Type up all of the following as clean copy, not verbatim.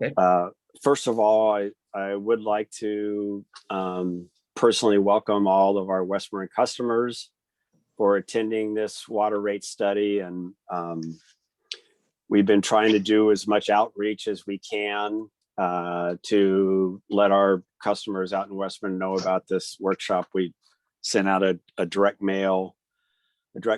Okay. First of all, I would like to personally welcome all of our West Marin customers for attending this water rate study. And we've been trying to do as much outreach as we can to let our customers out in West Marin know about this workshop. We sent out a direct mail through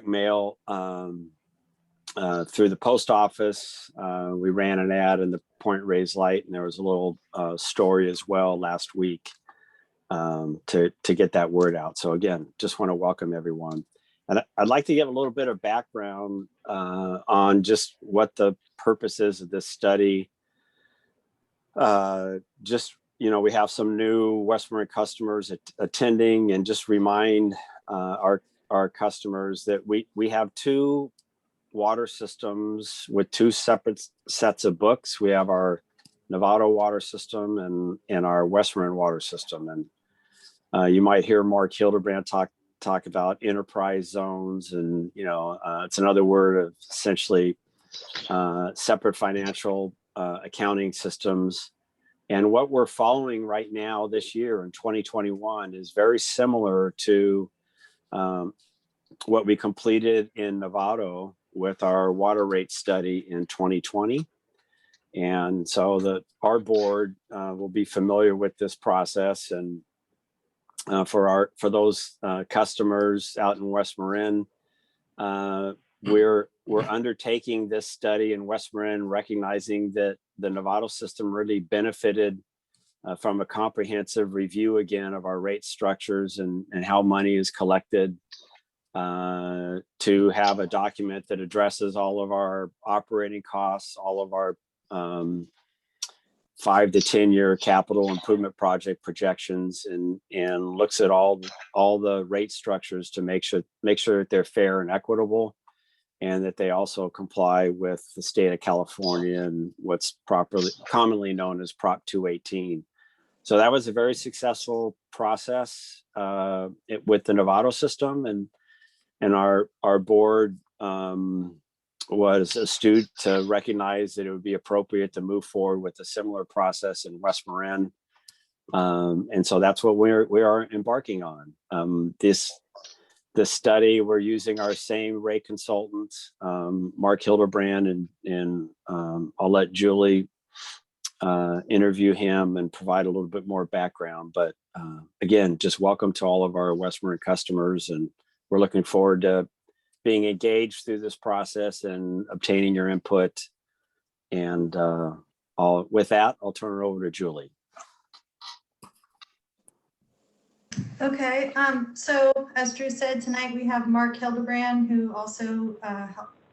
the post office. We ran an ad in the Point Reyes Light, and there was a little story as well last week to get that word out. So again, just want to welcome everyone. And I'd like to give a little bit of background on just what the purpose is of this study. We have some new West Marin customers attending, and just remind our customers that we have two water systems with two separate sets of books. We have our Novato water system and our West Marin water system. And you might hear Mark Hildebrand talk about enterprise zones, and it's another word of essentially separate financial accounting systems. And what we're following right now this year in 2021 is very similar to what we completed in Novato with our water rate study in 2020. And so our board will be familiar with this process. And for those customers out in West Marin, we're undertaking this study in West Marin, recognizing that the Novato system really benefited from a comprehensive review again of our rate structures and how money is collected, to have a document that addresses all of our operating costs, all of our 5 to 10 year capital improvement project projections, and looks at all the rate structures to make sure that they're fair and equitable, and that they also comply with the state of California and what's commonly known as Prop 218. So that was a very successful process with the Novato system, and our board was astute to recognize that it would be appropriate to move forward with a similar process in West Marin. And so that's what we are embarking on. This study, we're using our same rate consultant, Mark Hildebrand, and I'll let Julie interview him and provide a little bit more background. But again, just welcome to all of our West Marin customers, and we're looking forward to being engaged through this process and obtaining your input. And with that, I'll turn it over to Julie. Okay, so as Drew said, tonight we have Mark Hildebrand, who also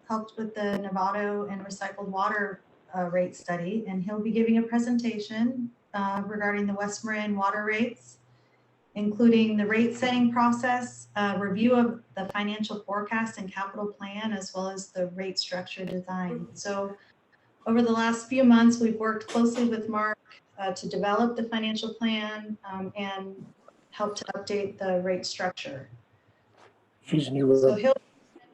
helped with the Novato and recycled water rate study, and he'll be giving a presentation regarding the West Marin water rates, including the rate setting process, review of the financial forecast and capital plan, as well as the rate structure design. So over the last few months, we've worked closely with Mark to develop the financial plan and help to update the rate structure. So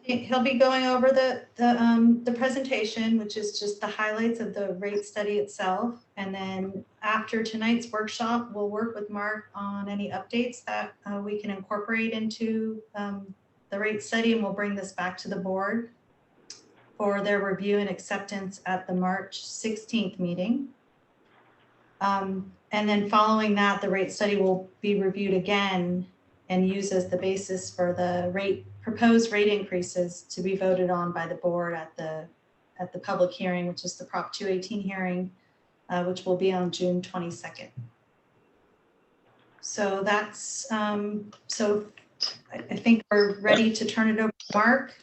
he'll be going over the presentation, which is just the highlights of the rate study itself. And then after tonight's workshop, we'll work with Mark on any updates that we can incorporate into the rate study, and we'll bring this back to the board for their review and acceptance at the March 16th meeting. And then following that, the rate study will be reviewed again and used as the basis for the proposed rate increases to be voted on by the board at the public hearing, which is the Prop 218 hearing, which will be on June 22nd. So that's, so I think we're ready to turn it over to Mark.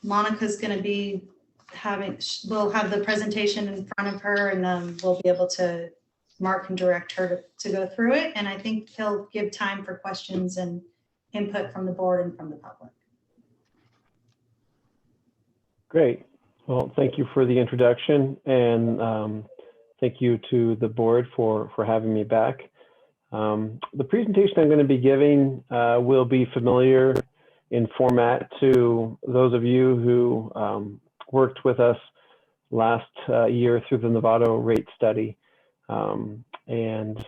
Monica's going to be we'll have the presentation in front of her, and we'll be able to, Mark can direct her to go through it. And I think he'll give time for questions and input from the board and from the public. Great. Well, thank you for the introduction, and thank you to the board for having me back. The presentation I'm going to be giving will be familiar in format to those of you who worked with us last year through the Novato rate study. And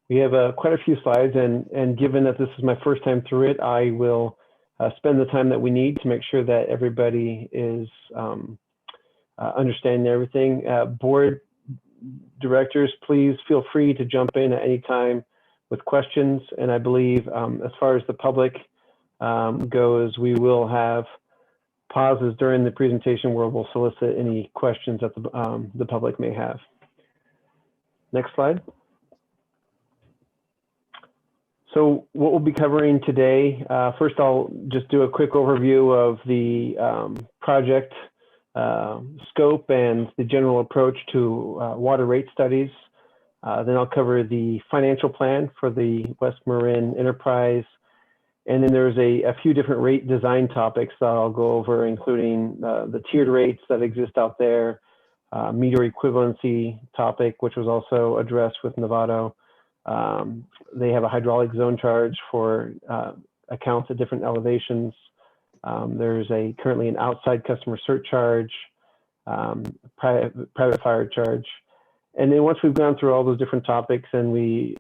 we have quite a few slides, and given that this is my first time through it, I will spend the time that we need to make sure that everybody is understanding everything. Board directors, please feel free to jump in at any time with questions. And I believe as far as the public goes, we will have pauses during the presentation where we'll solicit any questions that the public may have. Next slide. So what we'll be covering today, first I'll just do a quick overview of the project scope and the general approach to water rate studies. Then I'll cover the financial plan for the West Marin enterprise. And then there's a few different rate design topics that I'll go over, including the tiered rates that exist out there, Meteor equivalency topic, which was also addressed with Novato. They have a hydraulic zone charge for accounts at different elevations. There's currently an outside customer surcharge, private fire charge. And then once we've gone through all those different topics and we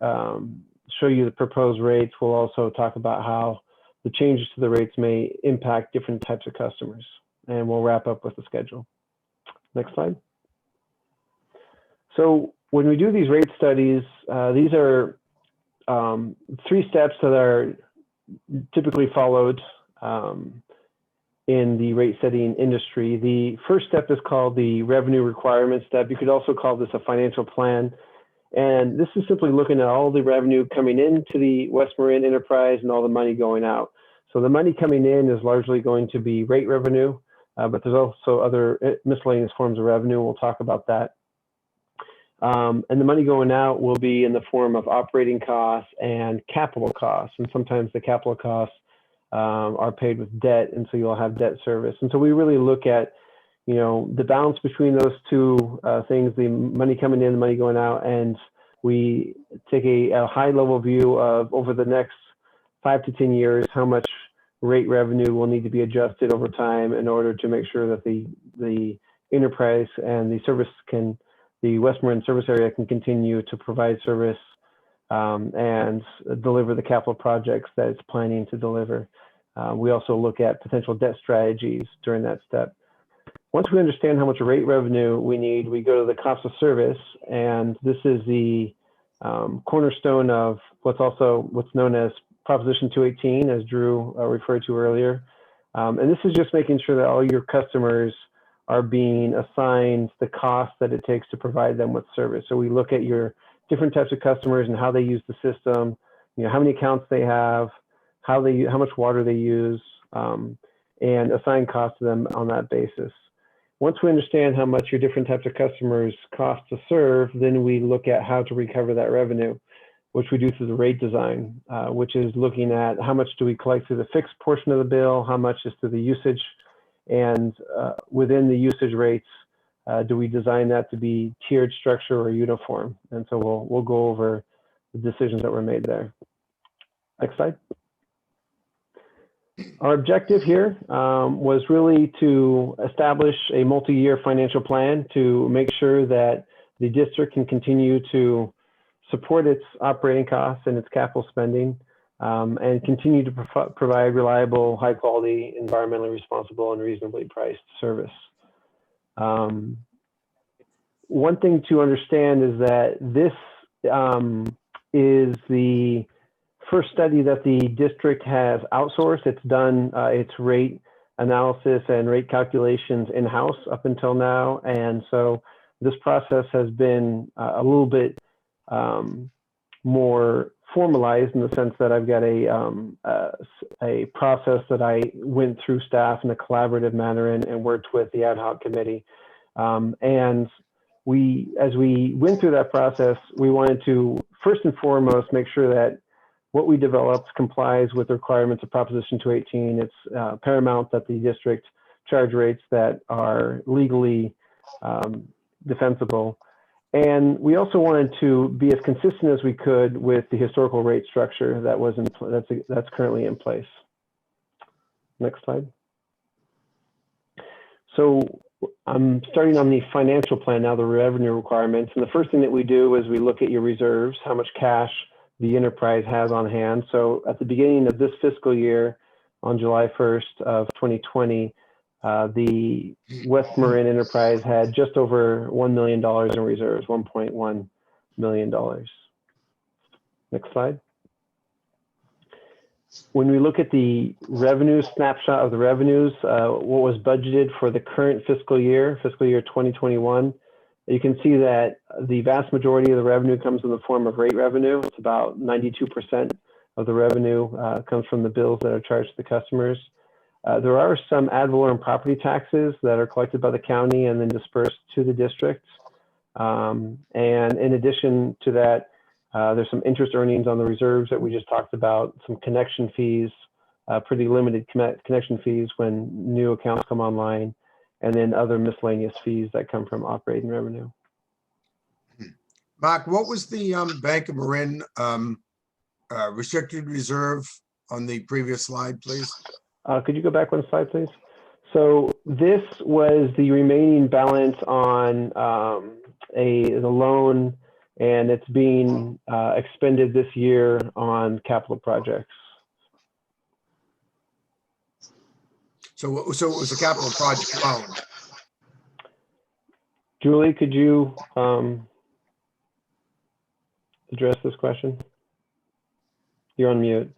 show you the proposed rates, we'll also talk about how the changes to the rates may impact different types of customers. And we'll wrap up with the schedule. Next slide. So when we do these rate studies, these are 3 steps that are typically followed in the rate setting industry. The first step is called the revenue requirement step. You could also call this a financial plan. And this is simply looking at all the revenue coming into the West Marin enterprise and all the money going out. So the money coming in is largely going to be rate revenue, but there's also other miscellaneous forms of revenue. We'll talk about that. And the money going out will be in the form of operating costs and capital costs. And sometimes the capital costs are paid with debt, and so you'll have debt service. And so we really look at, you know, the balance between those two things, the money coming in, the money going out, and we take a high level view of over the next 5 to 10 years, how much rate revenue will need to be adjusted over time in order to make sure that the enterprise and the West Marin Service Area can continue to provide service and deliver the capital projects that it's planning to deliver. We also look at potential debt strategies during that step. Once we understand how much rate revenue we need, we go to the cost of service, and this is the cornerstone of what's known as Proposition 218, as Drew referred to earlier. And this is just making sure that all your customers are being assigned the cost that it takes to provide them with service. So we look at your different types of customers and how they use the system, you know, how many accounts they have, how much water they use, and assign costs to them on that basis. Once we understand how much your different types of customers cost to serve, then we look at how to recover that revenue, which we do through the rate design, which is looking at how much do we collect through the fixed portion of the bill, how much is through the usage, and within the usage rates, do we design that to be tiered structure or uniform? And so we'll go over the decisions that were made there. Next slide. Our objective here was really to establish a multi-year financial plan to make sure that the district can continue to support its operating costs and its capital spending, and continue to provide reliable, high quality, environmentally responsible, and reasonably priced service. One thing to understand is that this is the first study that the district has outsourced. It's done its rate analysis and rate calculations in-house up until now. And so this process has been a little bit more formalized in the sense that I've got a process that I went through staff in a collaborative manner and worked with the ad hoc committee. And as we went through that process, we wanted to first and foremost make sure that what we developed complies with the requirements of Proposition 218. It's paramount that the district charge rates that are legally defensible. And we also wanted to be as consistent as we could with the historical rate structure that was that's currently in place. Next slide. So I'm starting on the financial plan now, the revenue requirements. And the first thing that we do is we look at your reserves, how much cash the enterprise has on hand. So at the beginning of this fiscal year, on July 1st of 2020, the West Marin enterprise had just over $1 million in reserves, $1.1 million. Next slide. When we look at the revenue snapshot of the revenues, what was budgeted for the current fiscal year 2021, you can see that the vast majority of the revenue comes in the form of rate revenue. It's about 92% of the revenue comes from the bills that are charged to the customers. There are some ad valorem property taxes that are collected by the county and then dispersed to the districts. And in addition to that, there's some interest earnings on the reserves that we just talked about, some connection fees, pretty limited connection fees when new accounts come online, and then other miscellaneous fees that come from operating revenue. Mark, what was the Bank of Marin restricted reserve on the previous slide, please? Could you go back one slide, please? So this was the remaining balance on the loan, and it's being expended this year on capital projects. So it was a capital project loan. Julie, could you address this question? You're on mute.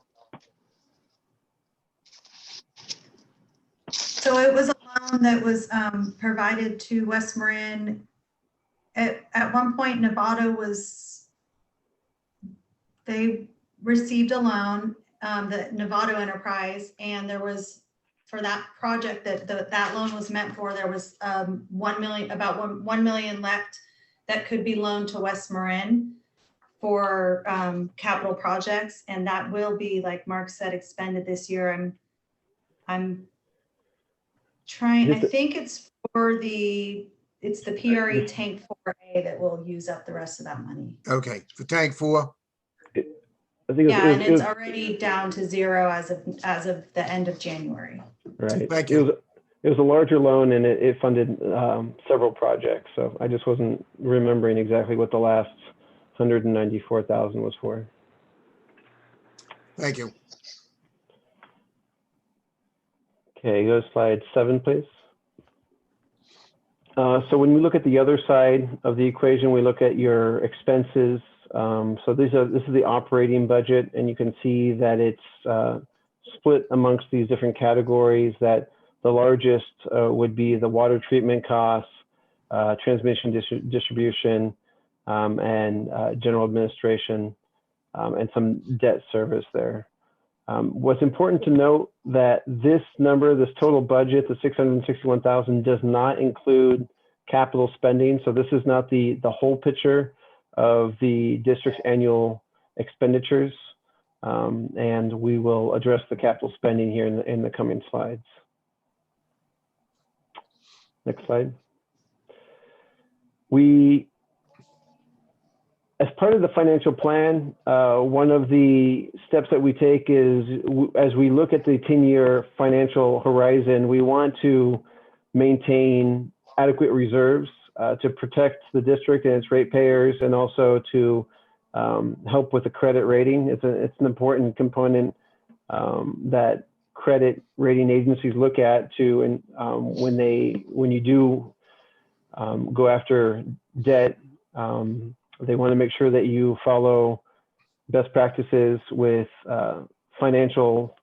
So it was a loan that was provided to West Marin. At one point, they received a loan, the Novato enterprise, and there was, for that project that loan was meant for, there was about $1 million left that could be loaned to West Marin for capital projects, and that will be, like Mark said, expended this year. I'm trying, I think it's the PRE tank 4A that will use up the rest of that money. Okay, for tank 4. I think and it's already down to 0 as of the end of January. Right. Thank you. It was a larger loan, and it funded several projects. So I just wasn't remembering exactly what the last $194,000 was for. Thank you. Okay, go to slide 7, please. So when we look at the other side of the equation, we look at your expenses. So this is the operating budget, and you can see that it's split amongst these different categories. That the largest would be the water treatment costs, transmission distribution, and general administration, and some debt service there. What's important to note that this number, this total budget, the $661,000, does not include capital spending. So this is not the whole picture of the district's annual expenditures. And we will address the capital spending here in the coming slides. Next slide. As part of the financial plan, one of the steps that we take is, as we look at the 10-year financial horizon, we want to maintain adequate reserves to protect the district and its ratepayers, and also to help with the credit rating. It's an important component that credit rating agencies look at to, when you do go after debt. They want to make sure that you follow best practices with financial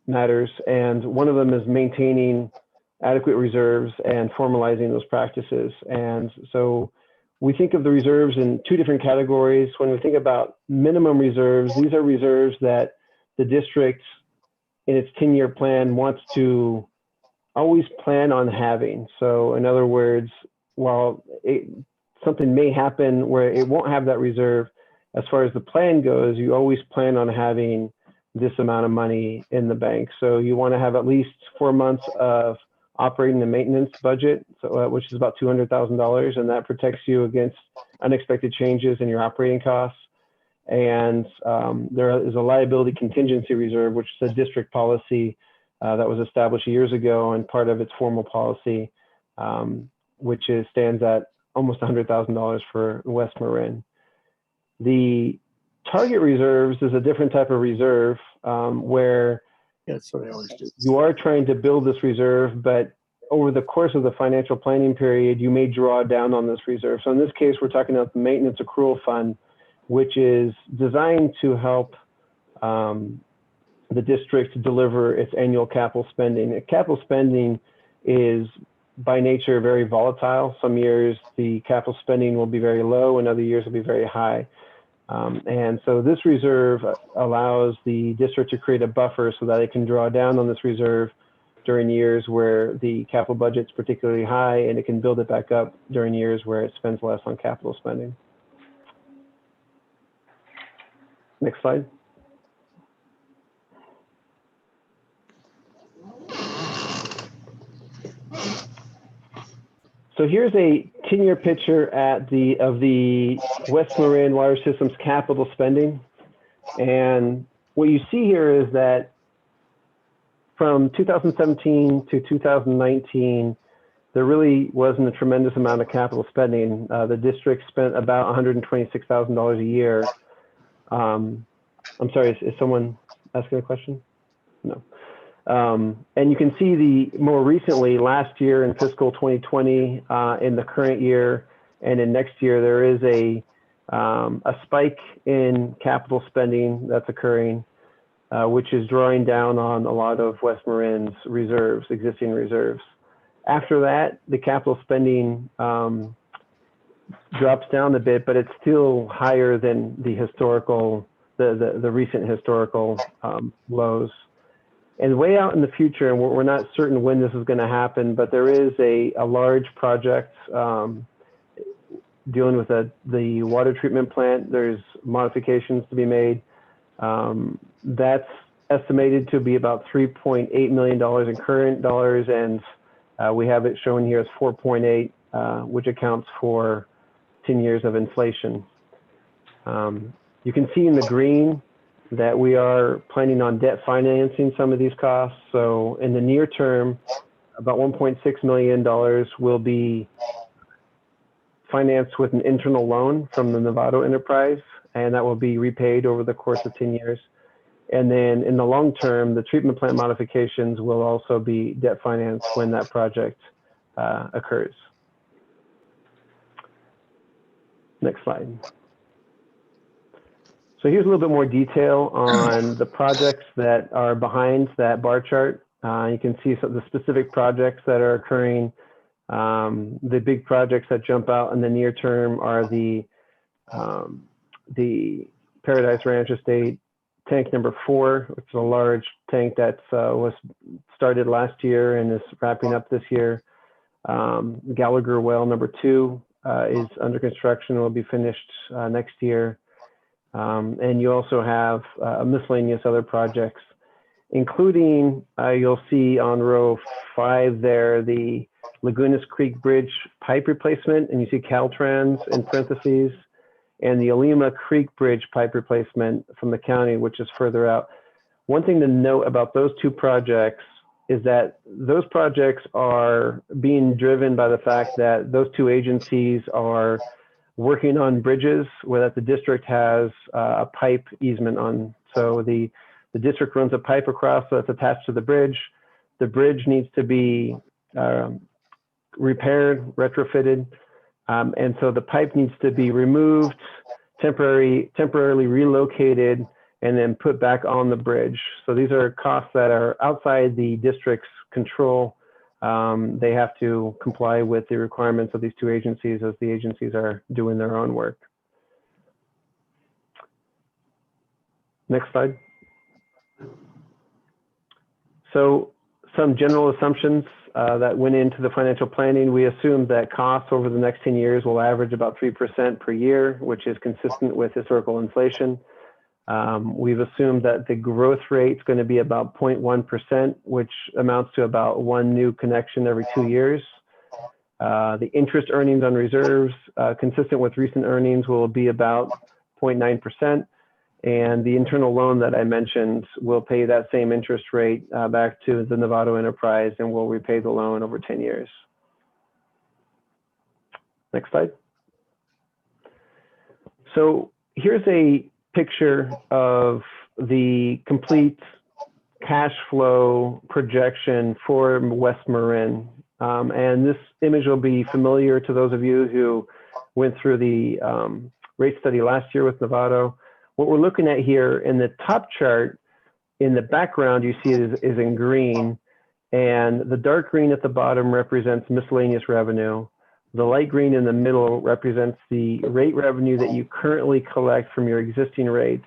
matters, and one of them is maintaining adequate reserves and formalizing those practices. And so we think of the reserves in 2 different categories. When we think about minimum reserves, these are reserves that the district in its 10-year plan wants to always plan on having. So in other words, while something may happen where it won't have that reserve, as far as the plan goes, you always plan on having this amount of money in the bank. So you want to have at least 4 months of operating and maintenance budget, so, which is about $200,000, and that protects you against unexpected changes in your operating costs. And there is a liability contingency reserve, which is a district policy that was established years ago and part of its formal policy, which stands at almost $100,000 for West Marin. The target reserves is a different type of reserve where That's what I always do. you are trying to build this reserve, but over the course of the financial planning period, you may draw down on this reserve. So in this case, we're talking about the maintenance accrual fund, which is designed to help the district deliver its annual capital spending. Capital spending is by nature very volatile. Some years the capital spending will be very low and other years will be very high. And so this reserve allows the district to create a buffer so that it can draw down on this reserve during years where the capital budget's particularly high, and it can build it back up during years where it spends less on capital spending. Next slide. So here's a 10-year picture of the West Marin Water Systems capital spending. And what you see here is that from 2017 to 2019, there really wasn't a tremendous amount of capital spending. The district spent about $126,000 a year. I'm sorry, is someone asking a question? No. And you can see more recently, last year in fiscal 2020, in the current year and in next year, there is a spike in capital spending that's occurring, which is drawing down on a lot of West Marin's reserves, existing reserves. After that, the capital spending drops down a bit, but it's still higher than the recent historical lows. And way out in the future, and we're not certain when this is going to happen, but there is a large project dealing with the water treatment plant. There's modifications to be made. That's estimated to be about $3.8 million in current dollars, and we have it shown here as 4.8, which accounts for 10 years of inflation. You can see in the green that we are planning on debt financing some of these costs. So in the near term, about $1.6 million will be financed with an internal loan from the Novato enterprise, and that will be repaid over the course of 10 years. And then in the long term, the treatment plant modifications will also be debt financed when that project occurs. Next slide. So here's a little bit more detail on the projects that are behind that bar chart. You can see some of the specific projects that are occurring. The big projects that jump out in the near term are the Paradise Ranch Estate tank number 4, which is a large tank that was started last year and is wrapping up this year. Gallagher well number 2 is under construction and will be finished next year. And you also have miscellaneous other projects, including you'll see on row 5 there, the Lagunas Creek Bridge pipe replacement, and you see Caltrans in parentheses, and the Alima Creek Bridge pipe replacement from the county, which is further out. One thing to note about those two projects is that those projects are being driven by the fact that those two agencies are working on bridges where the district has a pipe easement on. So the district runs a pipe across that's attached to the bridge. The bridge needs to be repaired, retrofitted. And so the pipe needs to be removed, temporarily relocated, and then put back on the bridge. So these are costs that are outside the district's control. They have to comply with the requirements of these two agencies as the agencies are doing their own work. Next slide. So some general assumptions that went into the financial planning. We assumed that costs over the next 10 years will average about 3% per year, which is consistent with historical inflation. We've assumed that the growth rate is going to be about 0.1%, which amounts to about 1 new connection every 2 years. The interest earnings on reserves, consistent with recent earnings, will be about 0.9%. And the internal loan that I mentioned will pay that same interest rate back to the Novato enterprise, and will repay the loan over 10 years. Next slide. So here's a picture of the complete cash flow projection for West Marin. And this image will be familiar to those of you who went through the rate study last year with Novato. What we're looking at here in the top chart, in the background, you see is in green, and the dark green at the bottom represents miscellaneous revenue. The light green in the middle represents the rate revenue that you currently collect from your existing rates.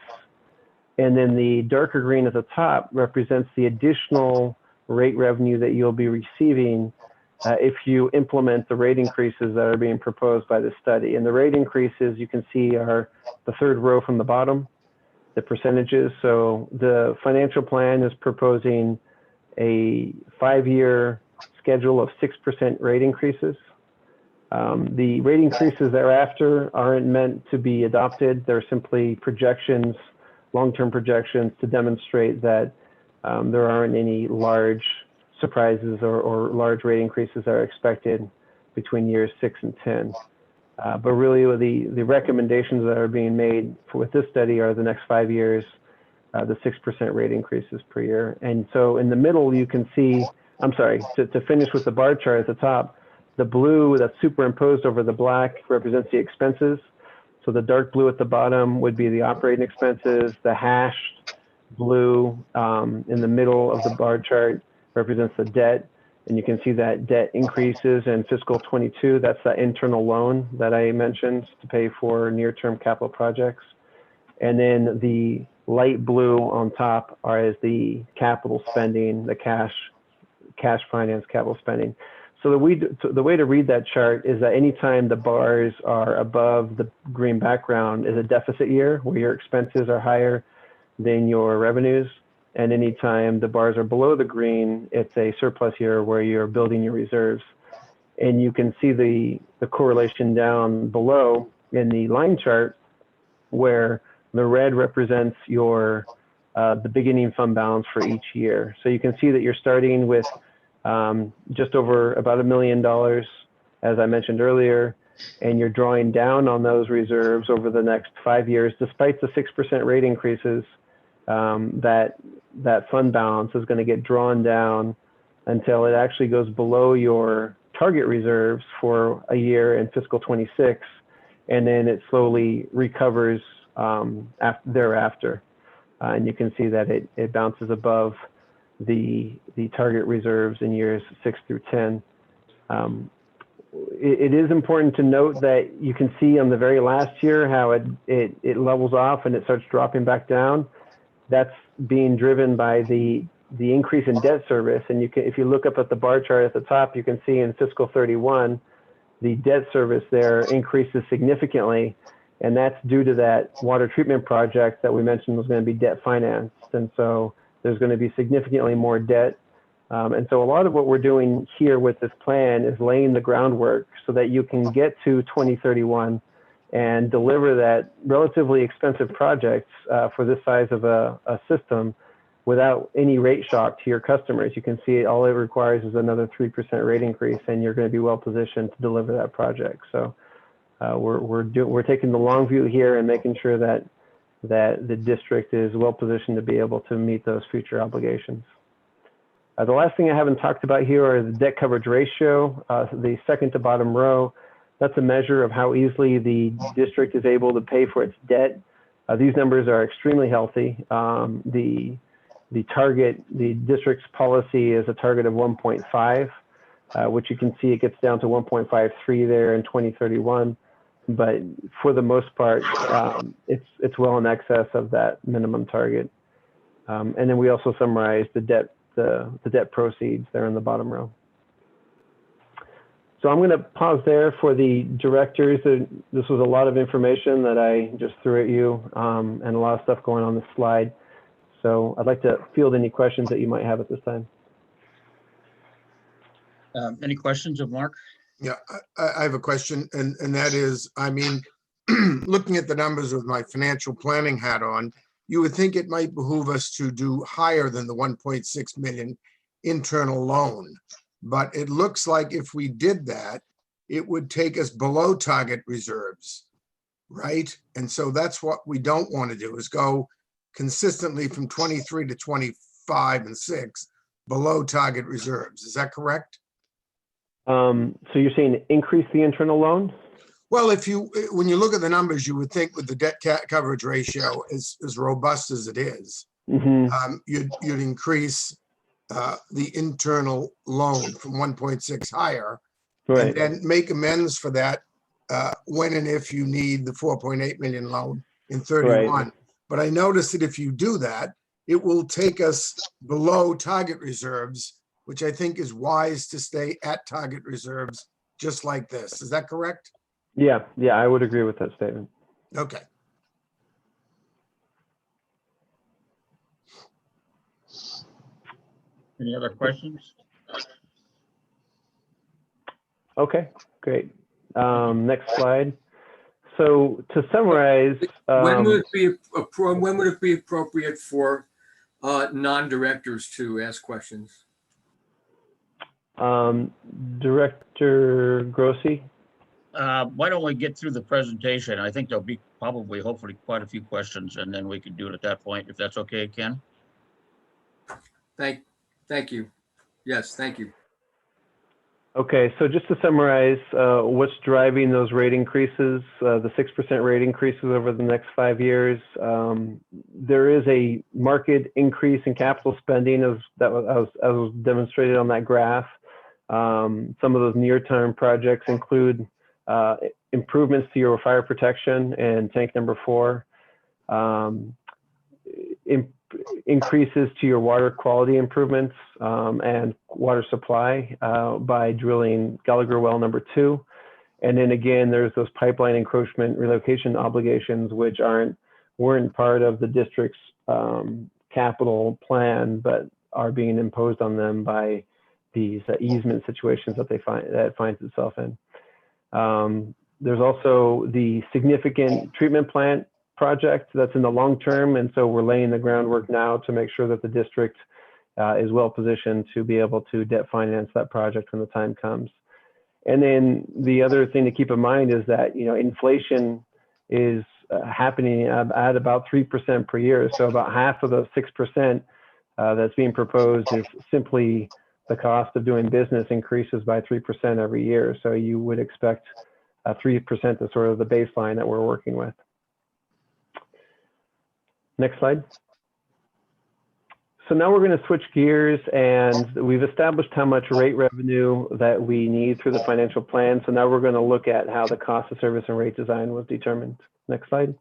And then the darker green at the top represents the additional rate revenue that you'll be receiving if you implement the rate increases that are being proposed by the study. And the rate increases you can see are the third row from the bottom, the percentages. So the financial plan is proposing a 5-year schedule of 6% rate increases. The rate increases thereafter aren't meant to be adopted. They're simply projections, long-term projections to demonstrate that there aren't any large surprises or large rate increases that are expected between years 6 and 10. But really the recommendations that are being made with this study are the next 5 years, the 6% rate increases per year. And so in the middle, you can see, I'm sorry, to finish with the bar chart at the top, the blue that's superimposed over the black represents the expenses. So the dark blue at the bottom would be the operating expenses. The hashed blue in the middle of the bar chart represents the debt. And you can see that debt increases in fiscal 22. That's that internal loan that I mentioned to pay for near-term capital projects. And then the light blue on top is the capital spending, the cash finance capital spending. So the way to read that chart is that anytime the bars are above the green background is a deficit year where your expenses are higher than your revenues. And anytime the bars are below the green, it's a surplus year where you're building your reserves. And you can see the correlation down below in the line chart where the red represents your the beginning fund balance for each year. So you can see that you're starting with just over about $1 million, as I mentioned earlier, and you're drawing down on those reserves over the next 5 years, despite the 6% rate increases. That fund balance is going to get drawn down until it actually goes below your target reserves for a year in fiscal 26, and then it slowly recovers thereafter. And you can see that it bounces above the target reserves in years 6 through 10. It is important to note that you can see on the very last year how it levels off and it starts dropping back down. That's being driven by the increase in debt service. And if you look up at the bar chart at the top, you can see in fiscal 31, the debt service there increases significantly. And that's due to that water treatment project that we mentioned was going to be debt financed. And so there's going to be significantly more debt. And so a lot of what we're doing here with this plan is laying the groundwork so that you can get to 2031 and deliver that relatively expensive projects for this size of a system without any rate shock to your customers. You can see all it requires is another 3% rate increase, and you're going to be well positioned to deliver that project. So we're taking the long view here and making sure that the district is well positioned to be able to meet those future obligations. The last thing I haven't talked about here is the debt coverage ratio, the second to bottom row. That's a measure of how easily the district is able to pay for its debt. These numbers are extremely healthy. The district's policy is a target of 1.5, which you can see it gets down to 1.53 there in 2031. But for the most part, it's well in excess of that minimum target. And then we also summarize the debt proceeds there in the bottom row. So I'm going to pause there for the directors. This was a lot of information that I just threw at you, and a lot of stuff going on this slide. So I'd like to field any questions that you might have at this time. Any questions of Mark? Yeah, I have a question, and that is, I mean, looking at the numbers with my financial planning hat on, you would think it might behoove us to do higher than the 1.6 million internal loan. But it looks like if we did that, it would take us below target reserves, right? And so that's what we don't want to do, is go consistently from 23 to 25 and 6 below target reserves. Is that correct? So you're saying increase the internal loan? Well, when you look at the numbers, you would think with the debt coverage ratio as robust as it is, you'd increase the internal loan from 1.6 higher, and Right. then make amends for that when and if you need the 4.8 million loan in 31. But I noticed that if you do that, it will take us below target reserves, which I think is wise to stay at target reserves just like this. Is that correct? Yeah, I would agree with that statement. Okay. Any other questions? Okay, great. Next slide. So to summarize, When would it be appropriate for non-directors to ask questions? Director Grossi? Why don't we get through the presentation? I think there'll be probably, hopefully, quite a few questions, and then we can do it at that point, if that's okay, Ken? Thank you. Yes, thank you. Okay, so just to summarize, what's driving those rate increases, the 6% rate increases over the next 5 years? There is a market increase in capital spending as was demonstrated on that graph. Some of those near-term projects include improvements to your fire protection and tank number 4, increases to your water quality improvements and water supply by drilling Gallagher well number 2. And then again, there's those pipeline encroachment relocation obligations, which weren't part of the district's capital plan, but are being imposed on them by these easement situations that it finds itself in. There's also the significant treatment plant project that's in the long term, and so we're laying the groundwork now to make sure that the district is well positioned to be able to debt finance that project when the time comes. And then the other thing to keep in mind is that inflation is happening at about 3% per year. So about half of the 6% that's being proposed is simply the cost of doing business increases by 3% every year. So you would expect 3% is sort of the baseline that we're working with. Next slide. So now we're going to switch gears, and we've established how much rate revenue that we need through the financial plan. So now we're going to look at how the cost of service and rate design was determined. Next slide.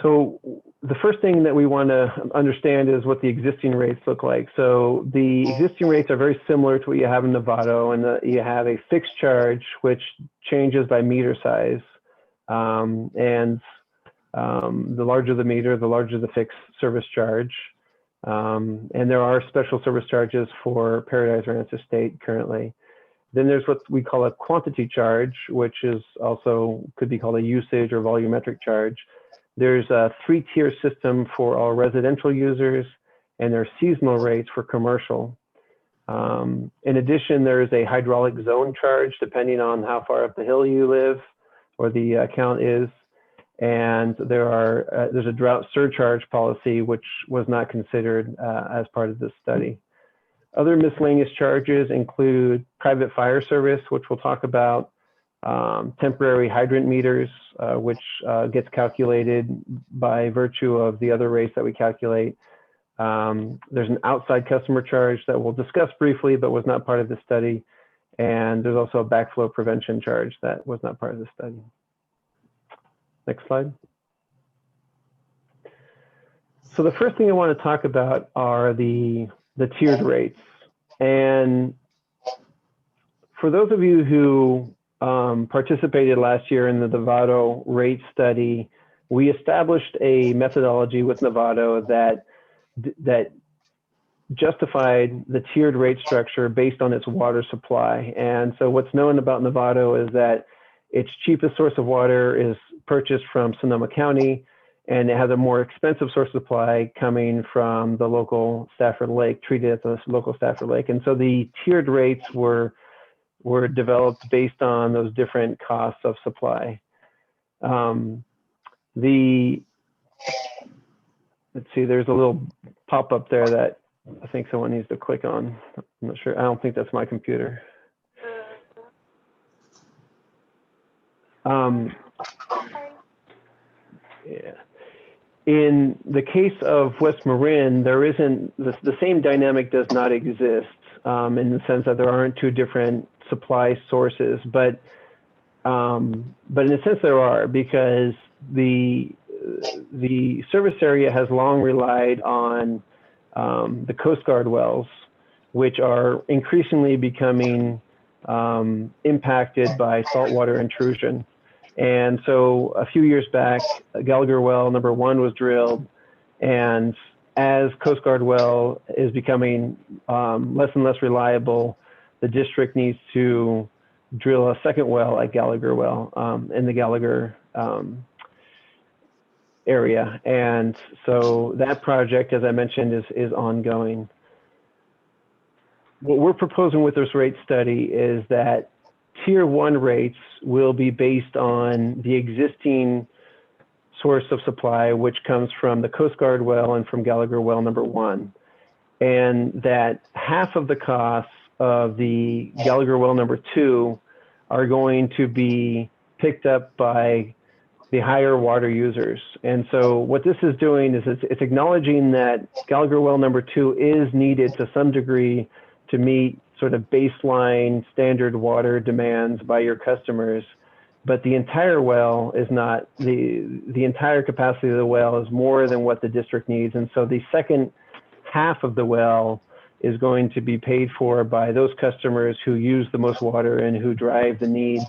So the first thing that we want to understand is what the existing rates look like. So the existing rates are very similar to what you have in Novato, and you have a fixed charge, which changes by meter size. The larger the meter, the larger the fixed service charge. And there are special service charges for Paradise Ranch Estate currently. Then there's what we call a quantity charge, which is also could be called a usage or volumetric charge. There's a 3-tier system for all residential users, and there are seasonal rates for commercial. In addition, there is a hydraulic zone charge depending on how far up the hill you live or the account is. And there's a drought surcharge policy, which was not considered as part of this study. Other miscellaneous charges include private fire service, which we'll talk about, temporary hydrant meters, which gets calculated by virtue of the other rates that we calculate. There's an outside customer charge that we'll discuss briefly, but was not part of the study. And there's also a backflow prevention charge that was not part of the study. Next slide. So the first thing I want to talk about are the tiered rates. And for those of you who participated last year in the Novato rate study, we established a methodology with Novato that justified the tiered rate structure based on its water supply. And so what's known about Novato is that its cheapest source of water is purchased from Sonoma County, and it has a more expensive source of supply coming from the local Stafford Lake, treated as a local Stafford Lake. And so the tiered rates were were developed based on those different costs of supply. Let's see, there's a little pop-up there that I think someone needs to click on. I'm not sure. I don't think that's my computer. Yeah. In the case of West Marin, there isn't, the same dynamic does not exist in the sense that there aren't two different supply sources, but in a sense there are, because the service area has long relied on the Coast Guard wells, which are increasingly becoming impacted by saltwater intrusion. And so a few years back, Gallagher well number 1 was drilled, and as Coast Guard well is becoming less and less reliable, the district needs to drill a second well at Gallagher well in the Gallagher area. And so that project, as I mentioned, is ongoing. What we're proposing with this rate study is that Tier 1 rates will be based on the existing source of supply, which comes from the Coast Guard well and from Gallagher well number 1. And that half of the costs of the Gallagher well number 2 are going to be picked up by the higher water users. And so what this is doing is it's acknowledging that Gallagher well number 2 is needed to some degree to meet sort of baseline standard water demands by your customers, but the entire well is not, the entire capacity of the well is more than what the district needs. And so the second half of the well is going to be paid for by those customers who use the most water and who drive the need,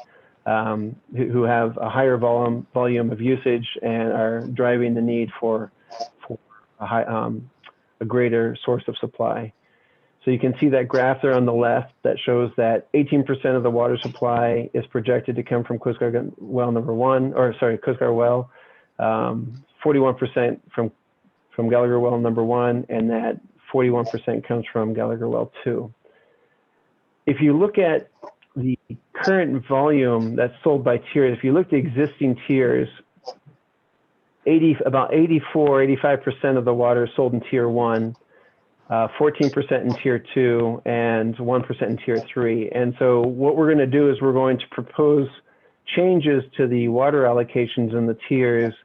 who have a higher volume of usage and are driving the need for a greater source of supply. So you can see that graph there on the left that shows that 18% of the water supply is projected to come from Coast Guard well number 1, or sorry, Coast Guard well, 41% from Gallagher well number 1, and that 41% comes from Gallagher well 2. If you look at the current volume that's sold by tiers, if you look at the existing tiers, about 84, 85% of the water is sold in Tier 1. 14% in Tier 2 and 1% in Tier 3. And so what we're going to do is we're going to propose changes to the water allocations in the tiers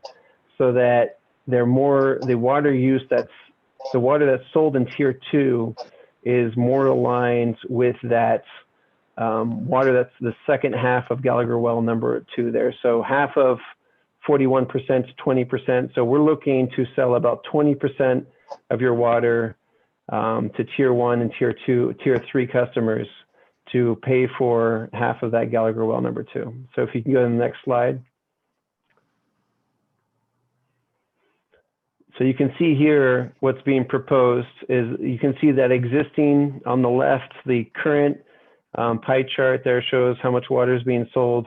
so that they're more, the water that's sold in Tier 2 is more aligned with that water that's the second half of Gallagher well number 2 there. So half of 41% to 20%. So we're looking to sell about 20% of your water to Tier 1 and Tier 2, Tier 3 customers to pay for half of that Gallagher well number 2. So if you can go to the next slide. So you can see here what's being proposed is you can see that existing on the left, the current pie chart there shows how much water is being sold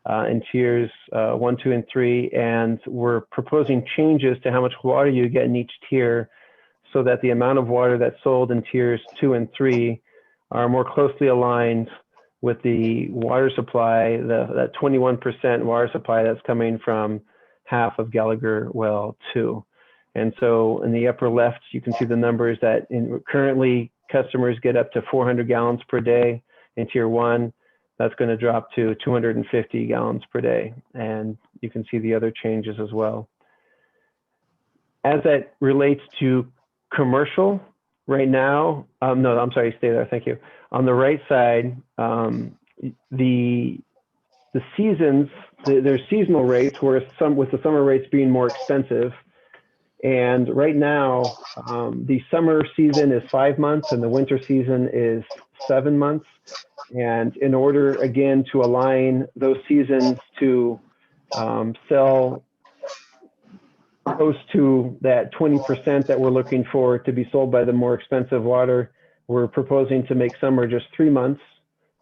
in tiers 1, 2, and 3. And we're proposing changes to how much water you get in each tier, so that the amount of water that's sold in tiers 2 and 3 are more closely aligned with the water supply, that 21% water supply that's coming from half of Gallagher well 2. And so in the upper left, you can see the numbers that currently customers get up to 400 gallons per day in Tier 1. That's going to drop to 250 gallons per day. And you can see the other changes as well. As that relates to commercial right now, no, I'm sorry, stay there, thank you. On the right side, the seasons, there's seasonal rates where with the summer rates being more expensive. And right now, the summer season is 5 months and the winter season is 7 months. And in order, again, to align those seasons to sell close to that 20% that we're looking for to be sold by the more expensive water, we're proposing to make summer just 3 months.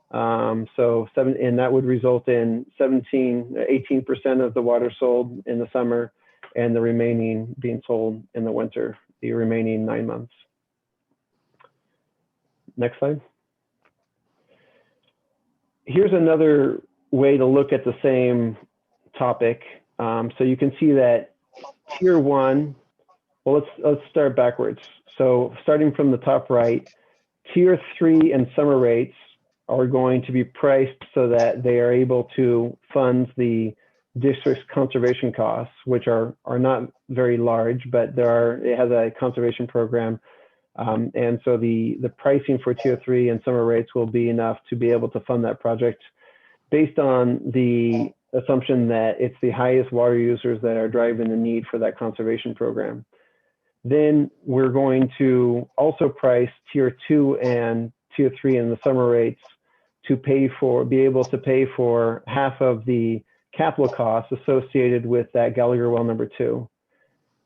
And that would result in 18% of the water sold in the summer and the remaining being sold in the winter, the remaining 9 months. Next slide. here's another way to look at the same topic. So you can see that tier 1, well, let's start backwards. So starting from the top right, tier 3 and summer rates are going to be priced so that they are able to fund the district's conservation costs, which are not very large, but it has a conservation program. And so the pricing for tier 3 and summer rates will be enough to be able to fund that project based on the assumption that it's the highest water users that are driving the need for that conservation program. Then we're going to also price tier 2 and tier 3 in the summer rates to be able to pay for half of the capital costs associated with that Gallagher well number 2.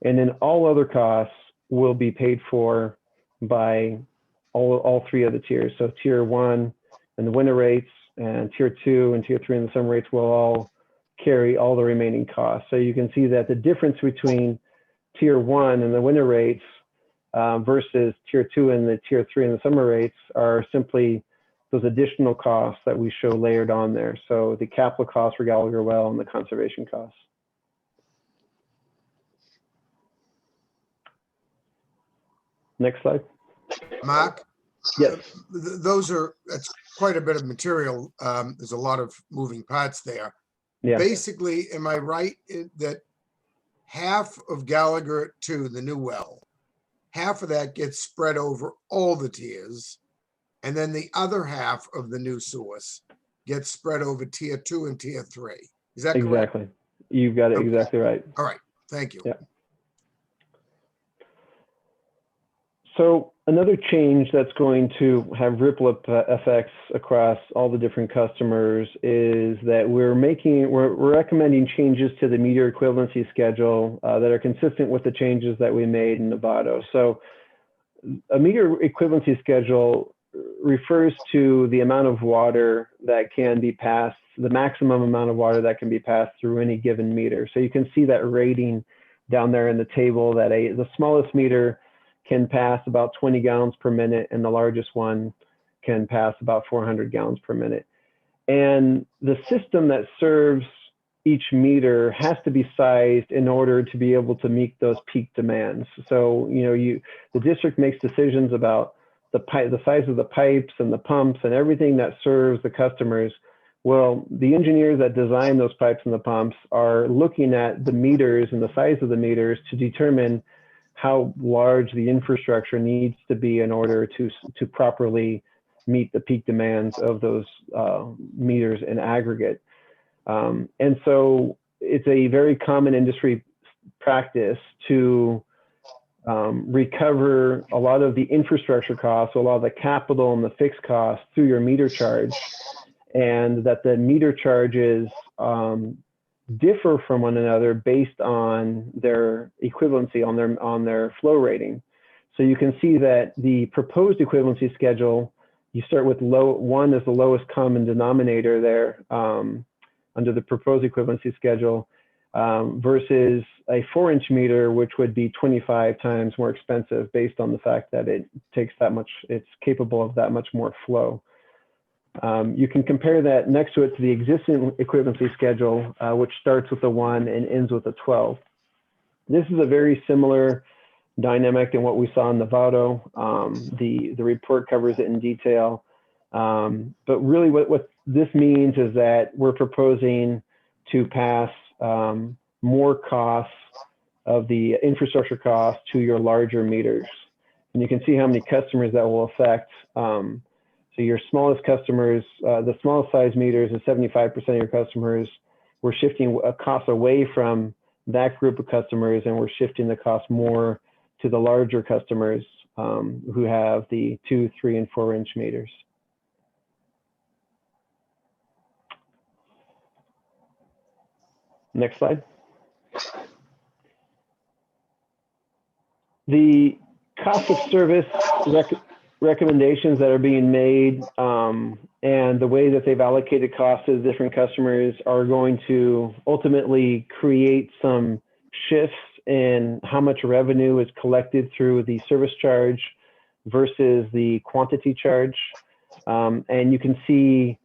And then all other costs will be paid for by all 3 of the tiers. So tier 1 and the winter rates, and tier 2 and tier 3 and the summer rates will all carry all the remaining costs. So you can see that the difference between tier 1 and the winter rates versus tier 2 and the tier 3 and the summer rates are simply those additional costs that we show layered on there. So the capital costs for Gallagher well and the conservation costs. Next slide. Mark? Yes. That's quite a bit of material. There's a lot of moving parts there. Yeah. Basically, am I right that half of Gallagher 2, the new well, half of that gets spread over all the tiers, and then the other half of the new source gets spread over tier 2 and tier 3? Is that correct? Exactly. You've got it exactly right. All right. Thank you. Yeah. So another change that's going to have ripple effects across all the different customers is that we're recommending changes to the Meteor equivalency schedule that are consistent with the changes that we made in Novato. So a Meteor equivalency schedule refers to the amount of water that can be passed, the maximum amount of water that can be passed through any given meter. So you can see that rating down there in the table that the smallest meter can pass about 20 gallons per minute, and the largest one can pass about 400 gallons per minute. And the system that serves each meter has to be sized in order to be able to meet those peak demands. So, the district makes decisions about the size of the pipes and the pumps and everything that serves the customers. Well, the engineers that design those pipes and the pumps are looking at the meters and the size of the meters to determine how large the infrastructure needs to be in order to properly meet the peak demands of those meters in aggregate. And so it's a very common industry practice to recover a lot of the infrastructure costs, a lot of the capital and the fixed costs through your meter charge, and that the meter charges differ from one another based on their equivalency, on their flow rating. So you can see that the proposed equivalency schedule, you start with 1 as the lowest common denominator there under the proposed equivalency schedule versus a 4-inch meter, which would be 25 times more expensive based on the fact that it's capable of that much more flow. You can compare that next to it to the existing equivalency schedule, which starts with a 1 and ends with a 12. This is a very similar dynamic than what we saw in Novato. The report covers it in detail. But really what this means is that we're proposing to pass more costs of the infrastructure costs to your larger meters. And you can see how many customers that will affect. So your smallest customers, the smallest size meters is 75% of your customers. We're shifting a cost away from that group of customers, and we're shifting the cost more to the larger customers who have the 2, 3, and 4-inch meters. Next slide. The cost of service recommendations that are being made and the way that they've allocated costs to the different customers are going to ultimately create some shifts in how much revenue is collected through the service charge versus the quantity charge. And you can see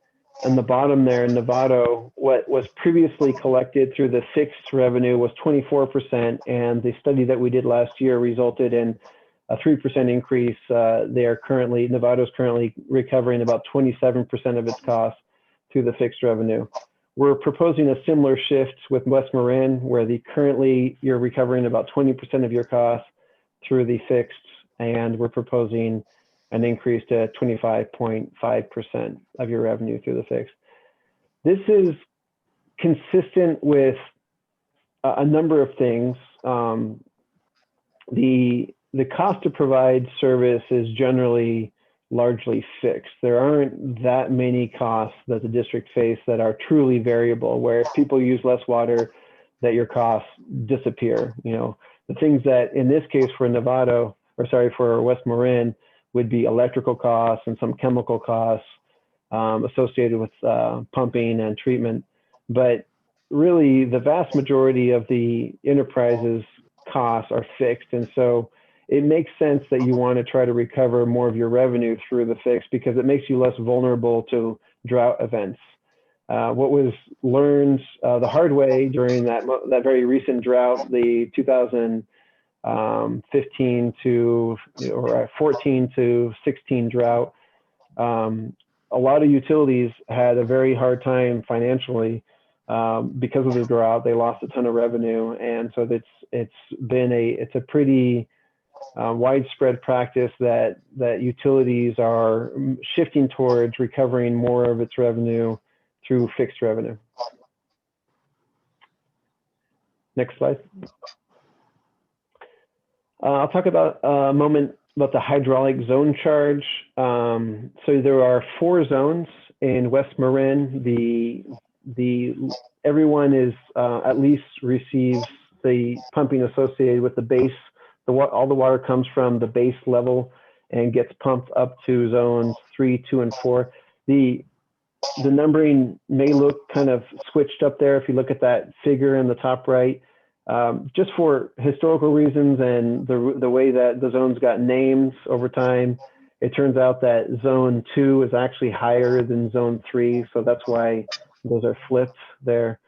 on the bottom there in Novato, what was previously collected through the fixed revenue was 24%, and the study that we did last year resulted in a 3% increase. Novato is currently recovering about 27% of its costs through the fixed revenue. We're proposing a similar shift with West Marin, where currently you're recovering about 20% of your costs through the fixed, and we're proposing an increase to 25.5% of your revenue through the fixed. This is consistent with a number of things. The cost to provide service is generally largely fixed. There aren't that many costs that the district face that are truly variable, where if people use less water, that your costs disappear. You know, the things that in this case for for West Marin would be electrical costs and some chemical costs associated with pumping and treatment. But really the vast majority of the enterprise's costs are fixed. And so it makes sense that you want to try to recover more of your revenue through the fixed, because it makes you less vulnerable to drought events. What was learned the hard way during that very recent drought, the 2015 to 14 to 16 drought, a lot of utilities had a very hard time financially because of the drought. They lost a ton of revenue, and so it's a pretty widespread practice that utilities are shifting towards recovering more of its revenue through fixed revenue. Next slide. I'll talk about a moment about the hydraulic zone charge. So there are 4 zones in West Marin. Everyone is at least receives the pumping associated with the base. All the water comes from the base level and gets pumped up to zones 3, 2, and 4. The numbering may look kind of switched up there if you look at that figure in the top right. Just for historical reasons and the way that the zones got names over time, it turns out that zone 2 is actually higher than zone 3, so that's why those are flipped there.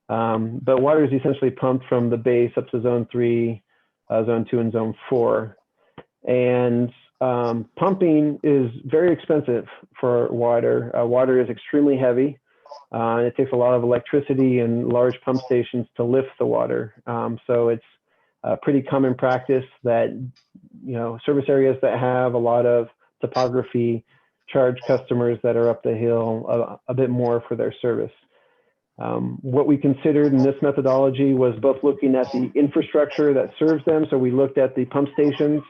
But water is essentially pumped from the base up to zone 3, zone 2, and zone 4. And pumping is very expensive for water. Water is extremely heavy. It takes a lot of electricity and large pump stations to lift the water. So it's a pretty common practice that, service areas that have a lot of topography charge customers that are up the hill a bit more for their service. What we considered in this methodology was both looking at the infrastructure that serves them. So we looked at the pump stations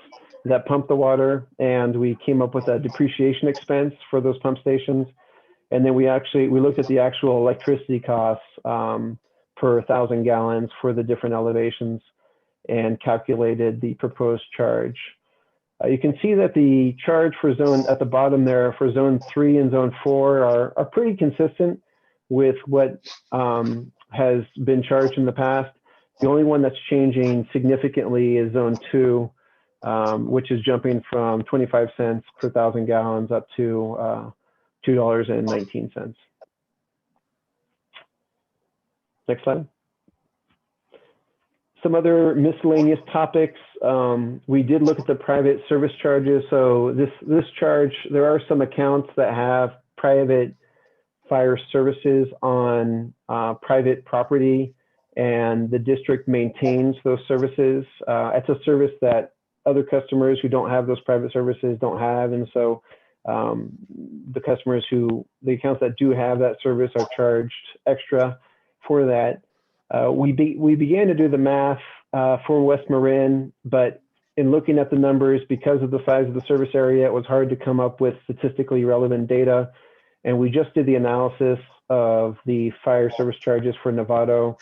that pump the water, and we came up with a depreciation expense for those pump stations. And then we looked at the actual electricity costs per 1,000 gallons for the different elevations and calculated the proposed charge. You can see that the charge for zone at the bottom there for zone 3 and zone 4 are pretty consistent with what has been charged in the past. The only one that's changing significantly is zone 2, which is jumping from 25 cents per 1,000 gallons up to $2.19. Next slide. Some other miscellaneous topics. We did look at the private service charges. So this charge, there are some accounts that have private fire services on private property, and the district maintains those services. It's a service that other customers who don't have those private services don't have, and so the accounts that do have that service are charged extra for that. We began to do the math for West Marin, but in looking at the numbers, because of the size of the service area, it was hard to come up with statistically relevant data. And we just did the analysis of the fire service charges for Novato.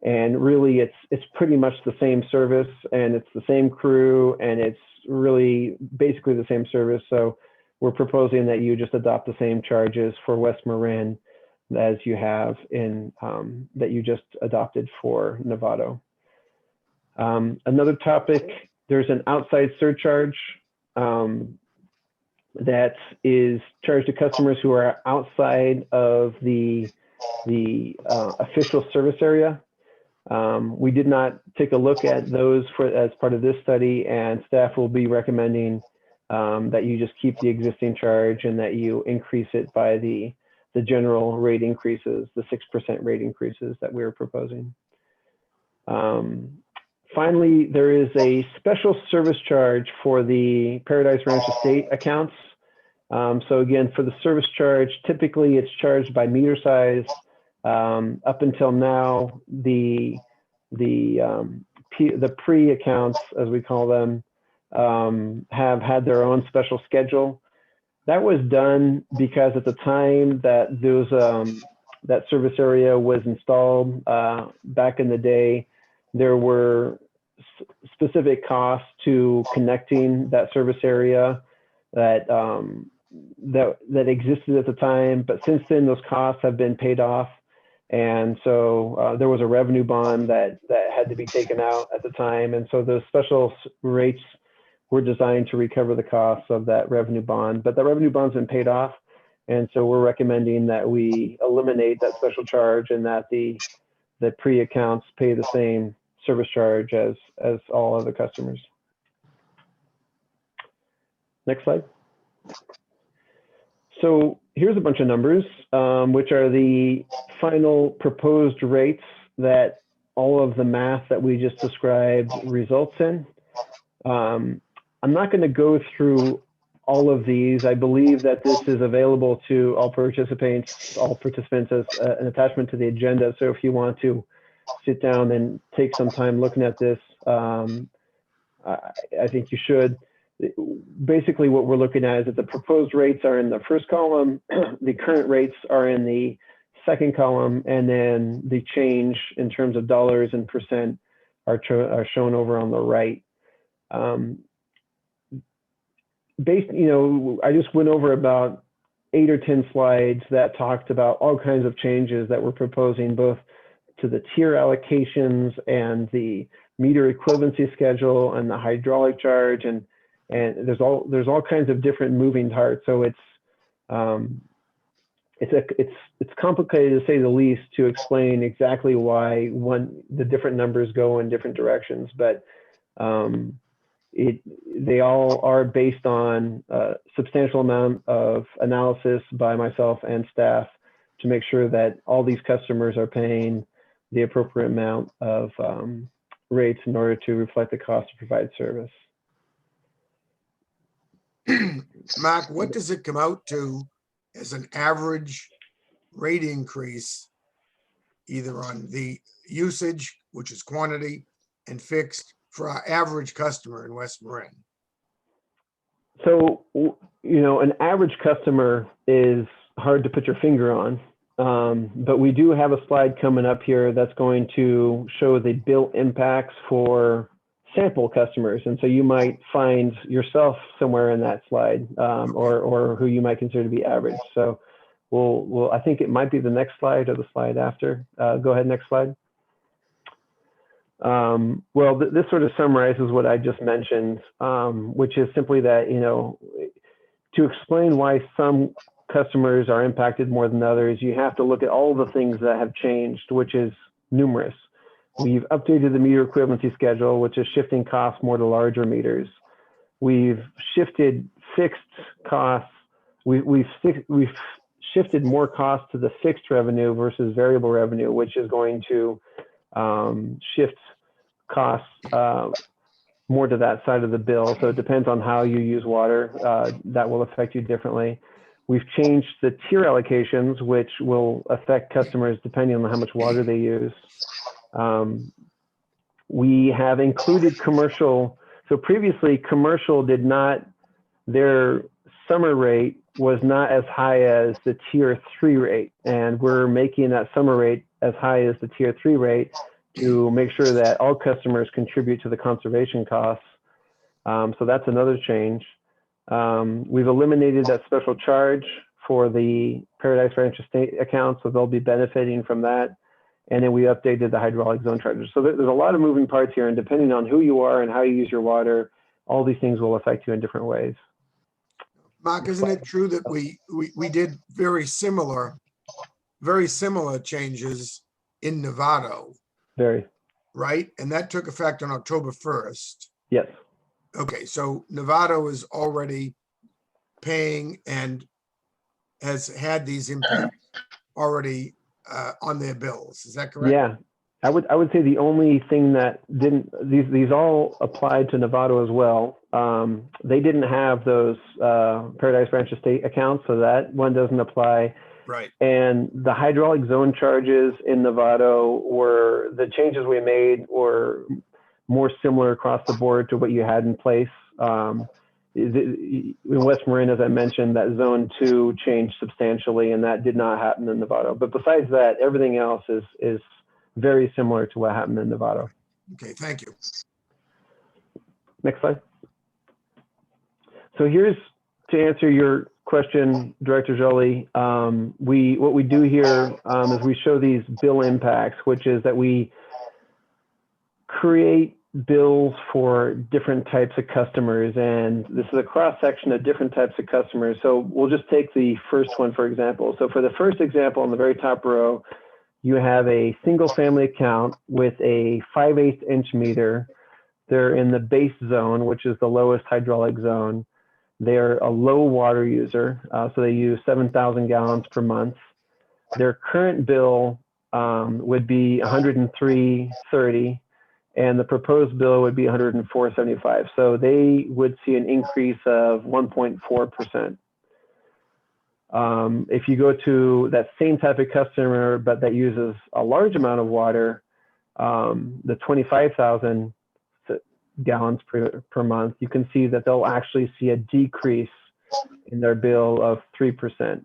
And really, it's pretty much the same service, and it's the same crew, and it's really basically the same service. So we're proposing that you just adopt the same charges for West Marin as you have in that you just adopted for Novato. Another topic, there's an outside surcharge. that is charged to customers who are outside of the official service area. We did not take a look at those as part of this study, and staff will be recommending that you just keep the existing charge and that you increase it by the general rate increases, the 6% rate increases that we're proposing. Finally, there is a special service charge for the Paradise Ranch Estate accounts. So again, for the service charge, typically it's charged by meter size. Up until now, the pre-accounts, as we call them, have had their own special schedule. That was done because at the time that that service area was installed back in the day, there were specific costs to connecting that service area that existed at the time. But since then, those costs have been paid off. And so there was a revenue bond that had to be taken out at the time. And so those special rates were designed to recover the costs of that revenue bond. But the revenue bond's been paid off. And so we're recommending that we eliminate that special charge and that the pre-accounts pay the same service charge as all other customers. Next slide. So here's a bunch of numbers, which are the final proposed rates that all of the math that we just described results in. I'm not going to go through all of these. I believe that this is available to all participants as an attachment to the agenda. So if you want to sit down and take some time looking at this, I think you should. Basically, what we're looking at is that the proposed rates are in the first column, the current rates are in the second column, and then the change in terms of dollars and percent are shown over on the right. I just went over about 8 or 10 slides that talked about all kinds of changes that we're proposing, both to the tier allocations and the meter equivalency schedule and the hydraulic charge, and there's all kinds of different moving parts. So it's complicated to say the least to explain exactly why the different numbers go in different directions, but they all are based on a substantial amount of analysis by myself and staff to make sure that all these customers are paying the appropriate amount of rates in order to reflect the cost to provide service. Mark, what does it come out to as an average rate increase, either on the usage, which is quantity, and fixed for our average customer in West Marin? So, an average customer is hard to put your finger on, but we do have a slide coming up here that's going to show the bill impacts for sample customers. And so you might find yourself somewhere in that slide, or who you might consider to be average. So I think it might be the next slide or the slide after. Go ahead, next slide. This sort of summarizes what I just mentioned, which is simply that, to explain why some customers are impacted more than others, you have to look at all the things that have changed, which is numerous. We've updated the meter equivalency schedule, which is shifting costs more to larger meters. We've shifted fixed costs. We've shifted more costs to the fixed revenue versus variable revenue, which is going to shift costs more to that side of the bill. So it depends on how you use water. That will affect you differently. We've changed the tier allocations, which will affect customers depending on how much water they use. We have included commercial. So previously, commercial their summer rate was not as high as the tier 3 rate. And we're making that summer rate as high as the tier 3 rate to make sure that all customers contribute to the conservation costs. So that's another change. We've eliminated that special charge for the Paradise Ranch Estate account, so they'll be benefiting from that. And then we updated the hydraulic zone charges. So there's a lot of moving parts here, and depending on who you are and how you use your water, all these things will affect you in different ways. Mark, isn't it true that we did very similar changes in Novato, Very. right? And that took effect on October 1st. Yes. Okay, so Novato is already paying and has had these impacts already on their bills. Is that correct? Yeah. I would say the only thing that didn't, these all applied to Novato as well. They didn't have those Paradise Ranch Estate accounts, so that one doesn't apply. Right. And the hydraulic zone charges in Novato were, the changes we made were more similar across the board to what you had in place. In West Marin, as I mentioned, that zone 2 changed substantially, and that did not happen in Novato. But besides that, everything else is very similar to what happened in Novato. Okay, thank you. Next slide. So here's, to answer your question, Director Jolie, what we do here is we show these bill impacts, which is that we create bills for different types of customers. And this is a cross section of different types of customers. So we'll just take the first one, for example. So for the first example on the very top row, you have a single family account with a 5/8 inch meter. They're in the base zone, which is the lowest hydraulic zone. They're a low water user, so they use 7,000 gallons per month. Their current bill would be $103.30, and the proposed bill would be $104.75. So they would see an increase of 1.4%. If you go to that same type of customer, but that uses a large amount of water, the 25,000 gallons per month, you can see that they'll actually see a decrease in their bill of 3%.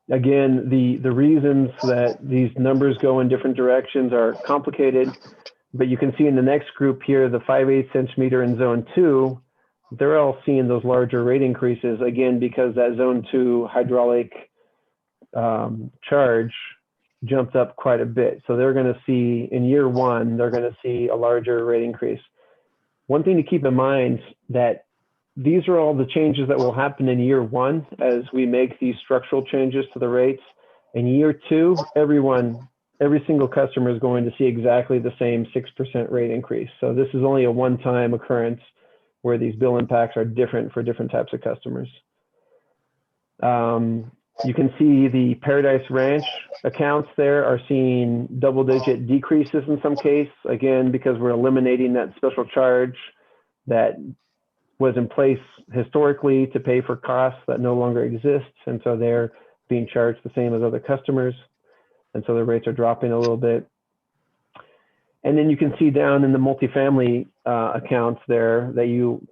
Again, the reasons that these numbers go in different directions are complicated, but you can see in the next group here, the 5/8 inch meter in zone 2, they're all seeing those larger rate increases, again, because that zone 2 hydraulic charge jumped up quite a bit. So they're going to see, in year 1, they're going to see a larger rate increase. One thing to keep in mind that these are all the changes that will happen in year 1 as we make these structural changes to the rates. In year 2, every single customer is going to see exactly the same 6% rate increase. So this is only a one-time occurrence where these bill impacts are different for different types of customers. You can see the Paradise Ranch accounts there are seeing double-digit decreases in some case, again, because we're eliminating that special charge that was in place historically to pay for costs that no longer exist. And so they're being charged the same as other customers. And so the rates are dropping a little bit. And then you can see down in the multifamily accounts there that you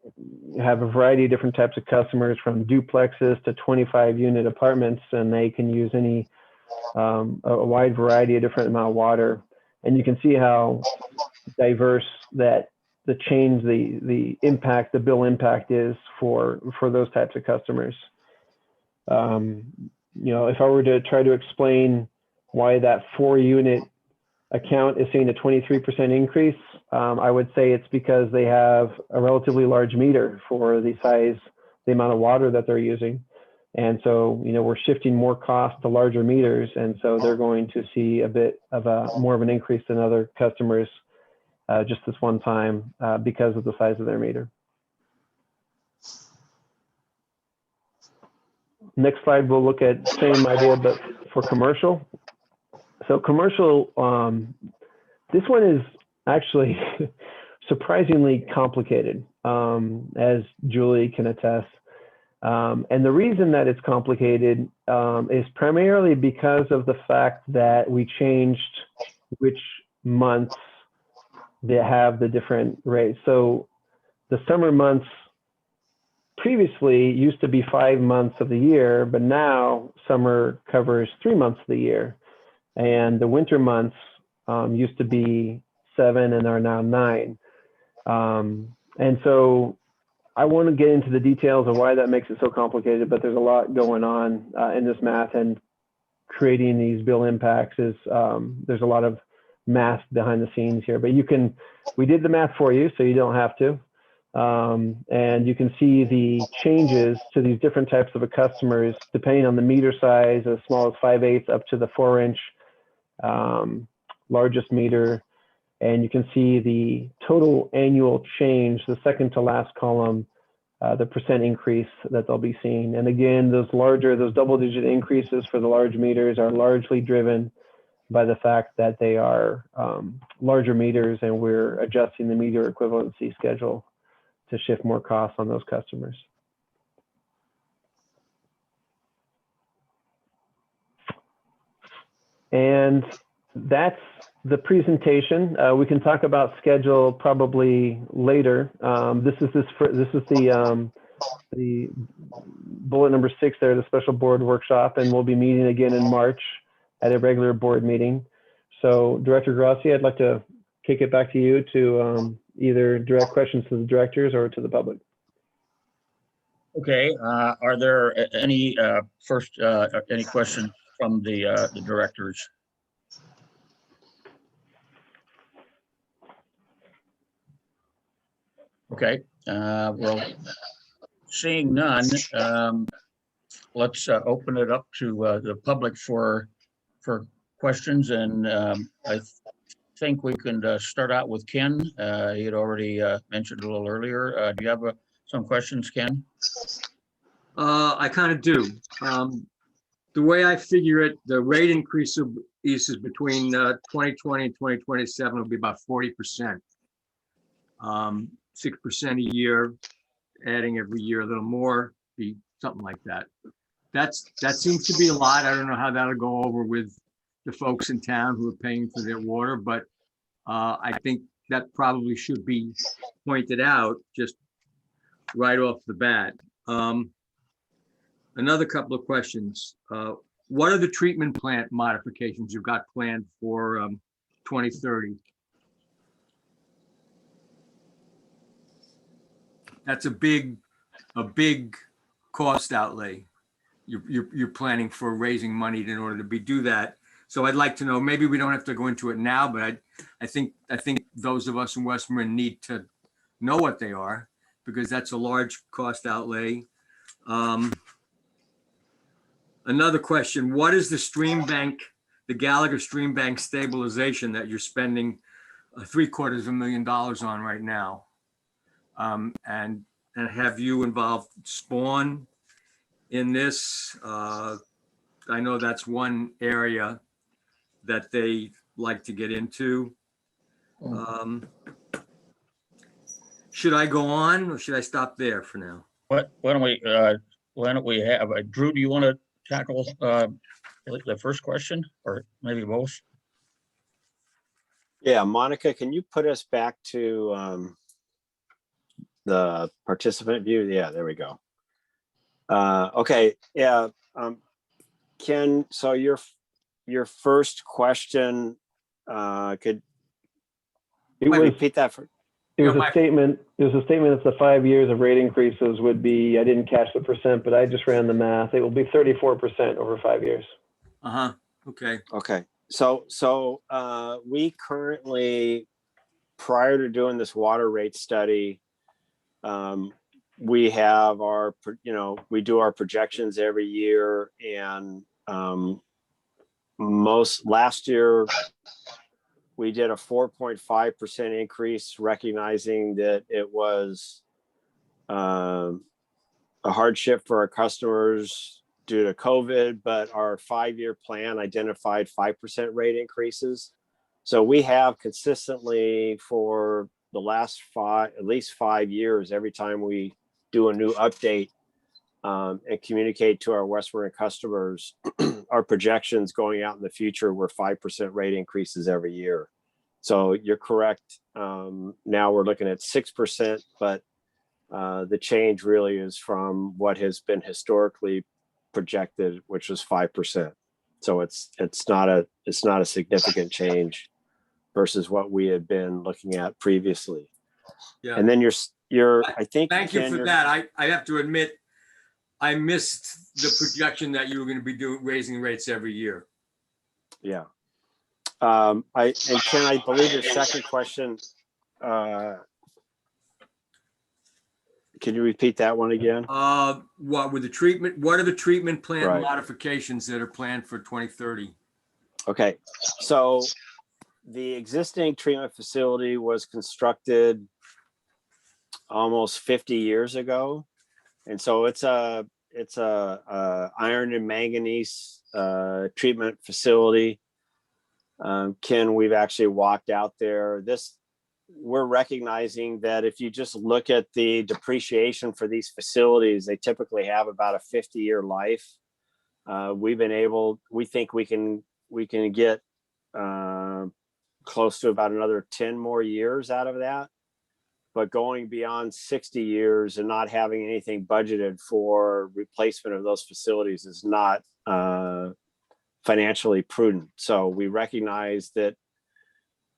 have a variety of different types of customers, from duplexes to 25-unit apartments, and they can use any a wide variety of different amount of water. And you can see how diverse that the change, the impact, the bill impact is for those types of customers. You know, if I were to try to explain why that 4-unit account is seeing a 23% increase, I would say it's because they have a relatively large meter for the size, the amount of water that they're using. And so, you know, we're shifting more cost to larger meters. And so they're going to see a bit of more of an increase than other customers just this one time because of the size of their meter. Next slide, we'll look at same idea, but for commercial. So commercial, this one is actually surprisingly complicated, as Julie can attest. And the reason that it's complicated is primarily because of the fact that we changed which months they have the different rates. So the summer months previously used to be 5 months of the year, but now summer covers 3 months of the year. And the winter months used to be 7 and are now 9. And so I want to get into the details of why that makes it so complicated, but there's a lot going on in this math, and creating these bill impacts is, there's a lot of math behind the scenes here, but we did the math for you, so you don't have to. And you can see the changes to these different types of customers, depending on the meter size, as small as 5/8 up to the 4-inch largest meter. And you can see the total annual change, the second to last column, the percent increase that they'll be seeing. And again, those double-digit increases for the large meters are largely driven by the fact that they are larger meters, and we're adjusting the meter equivalency schedule to shift more costs on those customers. And that's the presentation. We can talk about schedule probably later. This is the bullet number 6 there, the special board workshop, and we'll be meeting again in March at a regular board meeting. So Director Grassi, I'd like to kick it back to you to either direct questions to the directors or to the public. Okay, are there any any questions from the directors? Okay, well, seeing none, let's open it up to the public for questions, and I think we can start out with Ken. He had already mentioned a little earlier. Do you have some questions, Ken? I kind of do. The way I figure it, the rate increases between 2020 and 2027 will be about 40%. 6% a year, adding every year a little more, be something like that. That seems to be a lot. I don't know how that'll go over with the folks in town who are paying for their water, but I think that probably should be pointed out just right off the bat. Another couple of questions. What are the treatment plant modifications you've got planned for 2030? That's a big cost outlay. You're planning for raising money in order to do that. So I'd like to know, maybe we don't have to go into it now, but I think those of us in West Marin need to know what they are, because that's a large cost outlay. Another question, what is the stream bank, the Gallagher stream bank stabilization that you're spending $750,000 on right now? And have you involved Spawn in this? I know that's one area that they like to get into. Should I go on, or should I stop there for now? Why don't we have Drew? Do you want to tackle the first question, or maybe both? Yeah, Monica, can you put us back to the participant view? Yeah, there we go. Okay, yeah, Ken, so your first question, could you repeat that for? It was a statement. It was a statement that the 5 years of rate increases would be, I didn't catch the percent, but I just ran the math. It will be 34% over 5 years. Okay. Okay. So we currently, prior to doing this water rate study, we have our, we do our projections every year, and last year we did a 4.5% increase, recognizing that it was a hardship for our customers due to COVID, but our 5-year plan identified 5% rate increases. So we have consistently for the last at least 5 years, every time we do a new update and communicate to our West Marin customers, our projections going out in the future were 5% rate increases every year. So you're correct. Now we're looking at 6%, but the change really is from what has been historically projected, which was 5%. So it's not a significant change versus what we had been looking at previously. Yeah. And then I think. Thank you for that. I have to admit, I missed the projection that you were going to be raising rates every year. Yeah. And Ken, I believe your second question, Can you repeat that one again? What with the treatment? What are the treatment plant Right. modifications that are planned for 2030? Okay, so the existing treatment facility was constructed almost 50 years ago, and so it's a iron and manganese treatment facility. Ken, we've actually walked out there. We're recognizing that if you just look at the depreciation for these facilities, they typically have about a 50-year life. We think we can get close to about another 10 more years out of that. But going beyond 60 years and not having anything budgeted for replacement of those facilities is not financially prudent. So we recognize that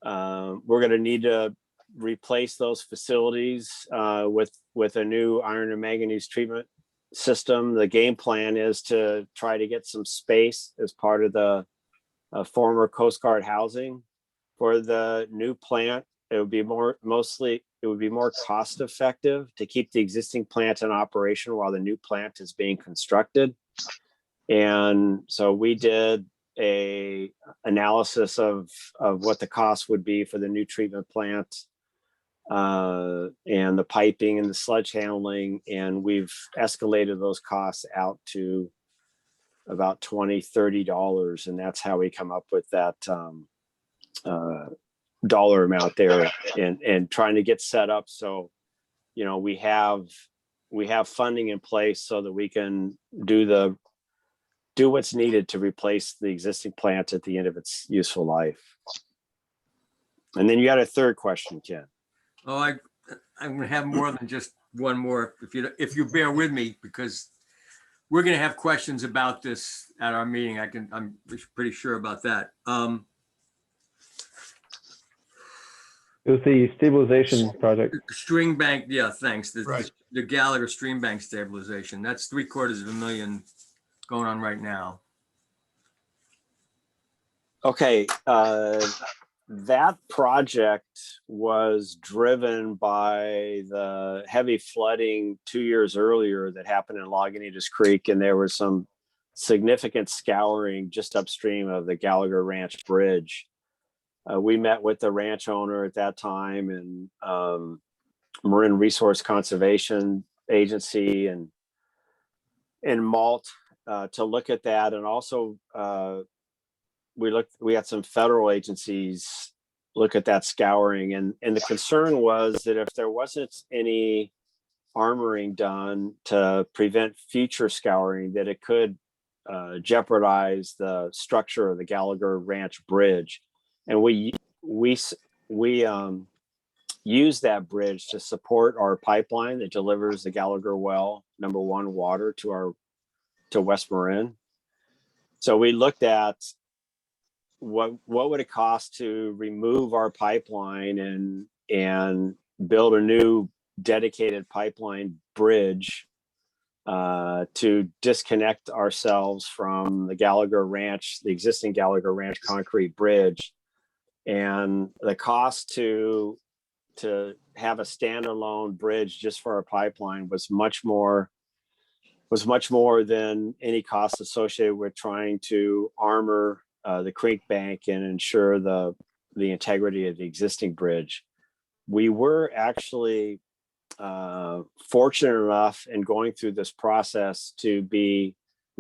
we're going to need to replace those facilities with a new iron and manganese treatment system. The game plan is to try to get some space as part of the former Coast Guard housing for the new plant. It would be more cost effective to keep the existing plant in operation while the new plant is being constructed. And so we did a analysis of what the cost would be for the new treatment plant and the piping and the sludge handling, and we've escalated those costs out to about $20-30, and that's how we come up with that dollar amount there, and trying to get set up so we have funding in place so that we can do what's needed to replace the existing plant at the end of its useful life. And then you got a third question, Ken. Oh, I'm going to have more than just one more, if you bear with me, because we're going to have questions about this at our meeting. I'm pretty sure about that. It was the stabilization project. String bank, yeah, thanks. Right. The Gallagher stream bank stabilization. That's $750,000 going on right now. Okay, that project was driven by the heavy flooding 2 years earlier that happened in Lagunitas Creek, and there was some significant scouring just upstream of the Gallagher Ranch Bridge. We met with the ranch owner at that time, and Marin Resource Conservation Agency and MALT to look at that, and also we had some federal agencies look at that scouring, and the concern was that if there wasn't any armoring done to prevent future scouring, that it could jeopardize the structure of the Gallagher Ranch Bridge. And we use that bridge to support our pipeline that delivers the Gallagher well #1 water to West Marin. So we looked at what would it cost to remove our pipeline and build a new dedicated pipeline bridge to disconnect ourselves from the Gallagher Ranch, the existing Gallagher Ranch concrete bridge. And the cost to have a standalone bridge just for our pipeline was much more than any cost associated with trying to armor the creek bank and ensure the integrity of the existing bridge. We were actually fortunate enough in going through this process we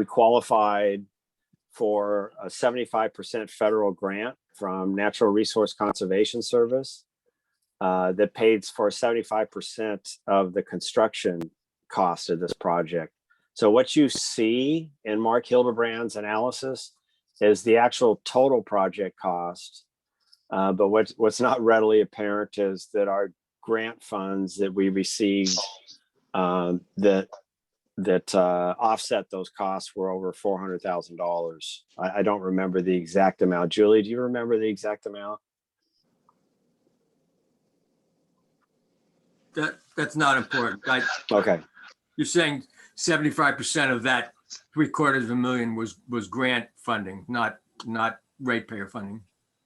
qualified for a 75% federal grant from Natural Resource Conservation Service that paid for 75% of the construction cost of this project. So what you see in Mark Hildebrand's analysis is the actual total project cost. But what's not readily apparent is that our grant funds that we received that offset those costs were over $400,000. I don't remember the exact amount. Julie, do you remember the exact amount? That's not important. Okay. You're saying 75% of that $750,000 was grant funding, not ratepayer funding.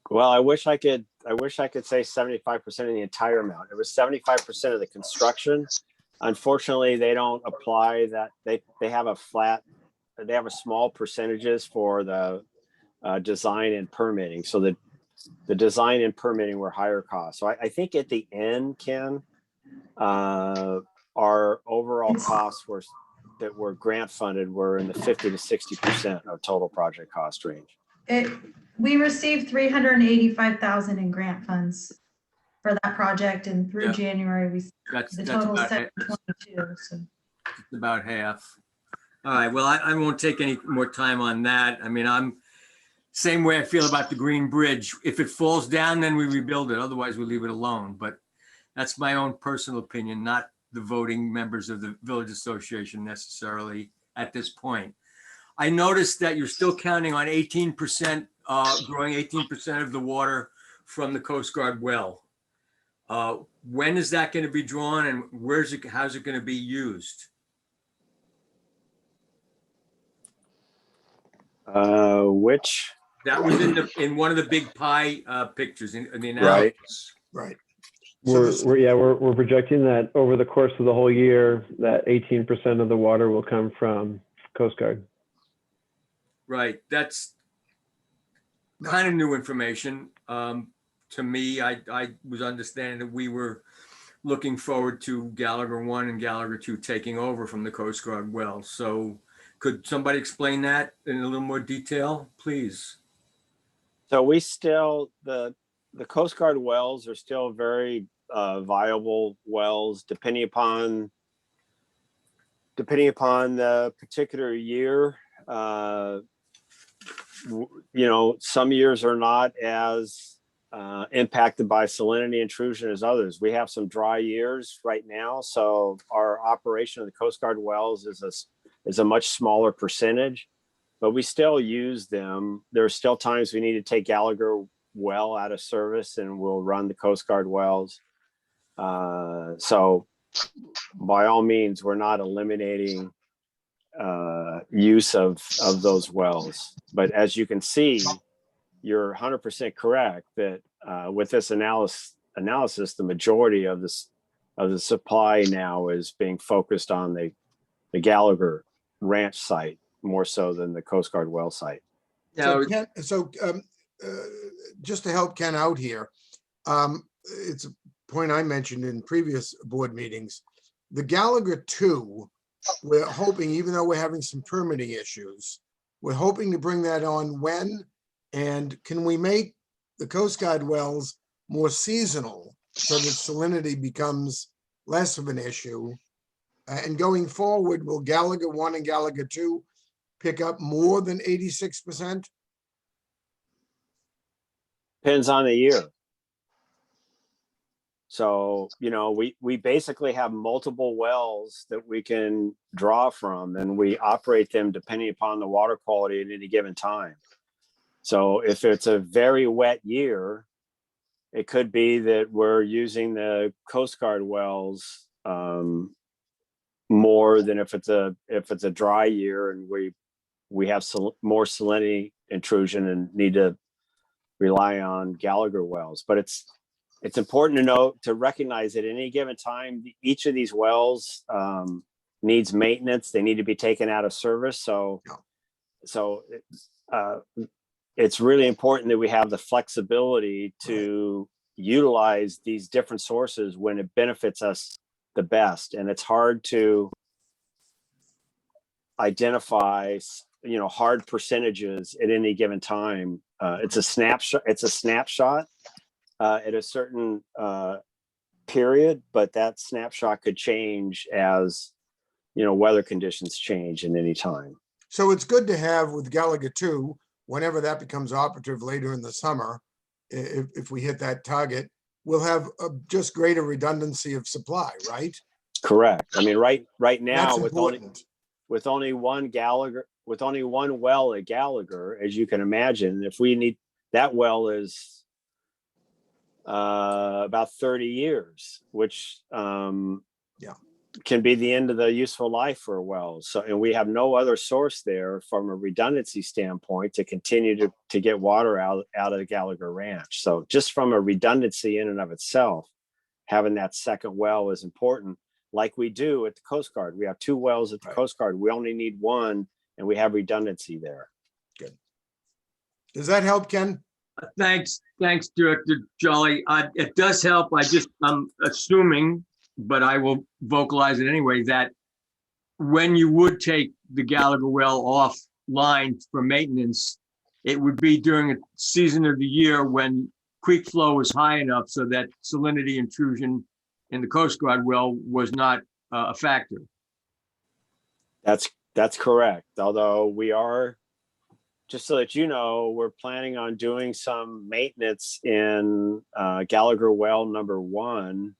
Well, I wish I could say 75% of the entire amount. It was 75% of the construction Unfortunately, they don't apply that. They have a small percentages for the design and permitting. So the design and permitting were higher costs. So I think at the end, Ken, our overall costs that were grant funded were in the 50 to 60% of total project cost range. We received 385,000 in grant funds for that project, and through Yeah. January, the total is about 722. So. about half. All right, well, I won't take any more time on that. I mean, I'm same way I feel about the Green Bridge. If it falls down, then we rebuild it. Otherwise, we leave it alone. But that's my own personal opinion, not the voting members of the Village Association necessarily at this point. I noticed that you're still counting on 18%, growing 18% of the water from the Coast Guard well. When is that going to be drawn, and how's it going to be used? Which That was in one of the big pie pictures in the analysis. Right. We're projecting that over the course of the whole year, that 18% of the water will come from Coast Guard. Right. That's kind of new information. To me, I was understanding that we were looking forward to Gallagher 1 and Gallagher 2 taking over from the Coast Guard well. So could somebody explain that in a little more detail, please? So we still, the Coast Guard wells are still very viable wells, depending upon the particular year. Some years are not as impacted by salinity intrusion as others. We have some dry years right now, so our operation of the Coast Guard wells is a much smaller percentage, but we still use them. There are still times we need to take Gallagher well out of service, and we'll run the Coast Guard wells. So by all means, we're not eliminating use of those wells. But as you can see, you're 100% correct that with this analysis, the majority of the supply now is being focused on the Gallagher ranch site more so than the Coast Guard well site. Now, Just to help Ken out here, it's a point I mentioned in previous board meetings. The Gallagher 2, we're hoping, even though we're having some permitting issues, we're hoping to bring that on when, and can we make the Coast Guard wells more seasonal so that salinity becomes less of an issue? And going forward, will Gallagher 1 and Gallagher 2 pick up more than 86%? Depends on the year. So, we basically have multiple wells that we can draw from, and we operate them depending upon the water quality at any given time. So if it's a very wet year, it could be that we're using the Coast Guard wells more than if it's a dry year and we have more salinity intrusion and need to rely on Gallagher wells. But it's important to recognize that at any given time, each of these wells needs maintenance. They need to be taken out of service. So it's really important that we have the flexibility to utilize these different sources when it benefits us the best. And it's hard to identify, hard percentages at any given time. It's a snapshot. It's a snapshot at a certain period, but that snapshot could change as weather conditions change at any time. So it's good to have with Gallagher 2, whenever that becomes operative later in the summer, if we hit that target, we'll have just greater redundancy of supply, right? Correct. I mean, right now That's with only one well at Gallagher, as you can imagine, if we need that well is about 30 years, which can be the end of the useful life for a well. So, and we have no other source there from a redundancy standpoint to continue to get water out of the Gallagher Ranch. So just from a redundancy in and of itself, having that second well is important. like we do at the Coast Guard. We have 2 wells at the Right. Coast Guard. We only need 1, and we have redundancy there. Does that help, Ken? Thanks, Director Jolly. It does help. I'm assuming, but I will vocalize it anyway, that when you would take the Gallagher well offline for maintenance, it would be during a season of the year when creek flow is high enough so that salinity intrusion in the Coast Guard well was not a factor. That's correct. Although we are, just so that you know, we're planning on doing some maintenance in Gallagher well number 1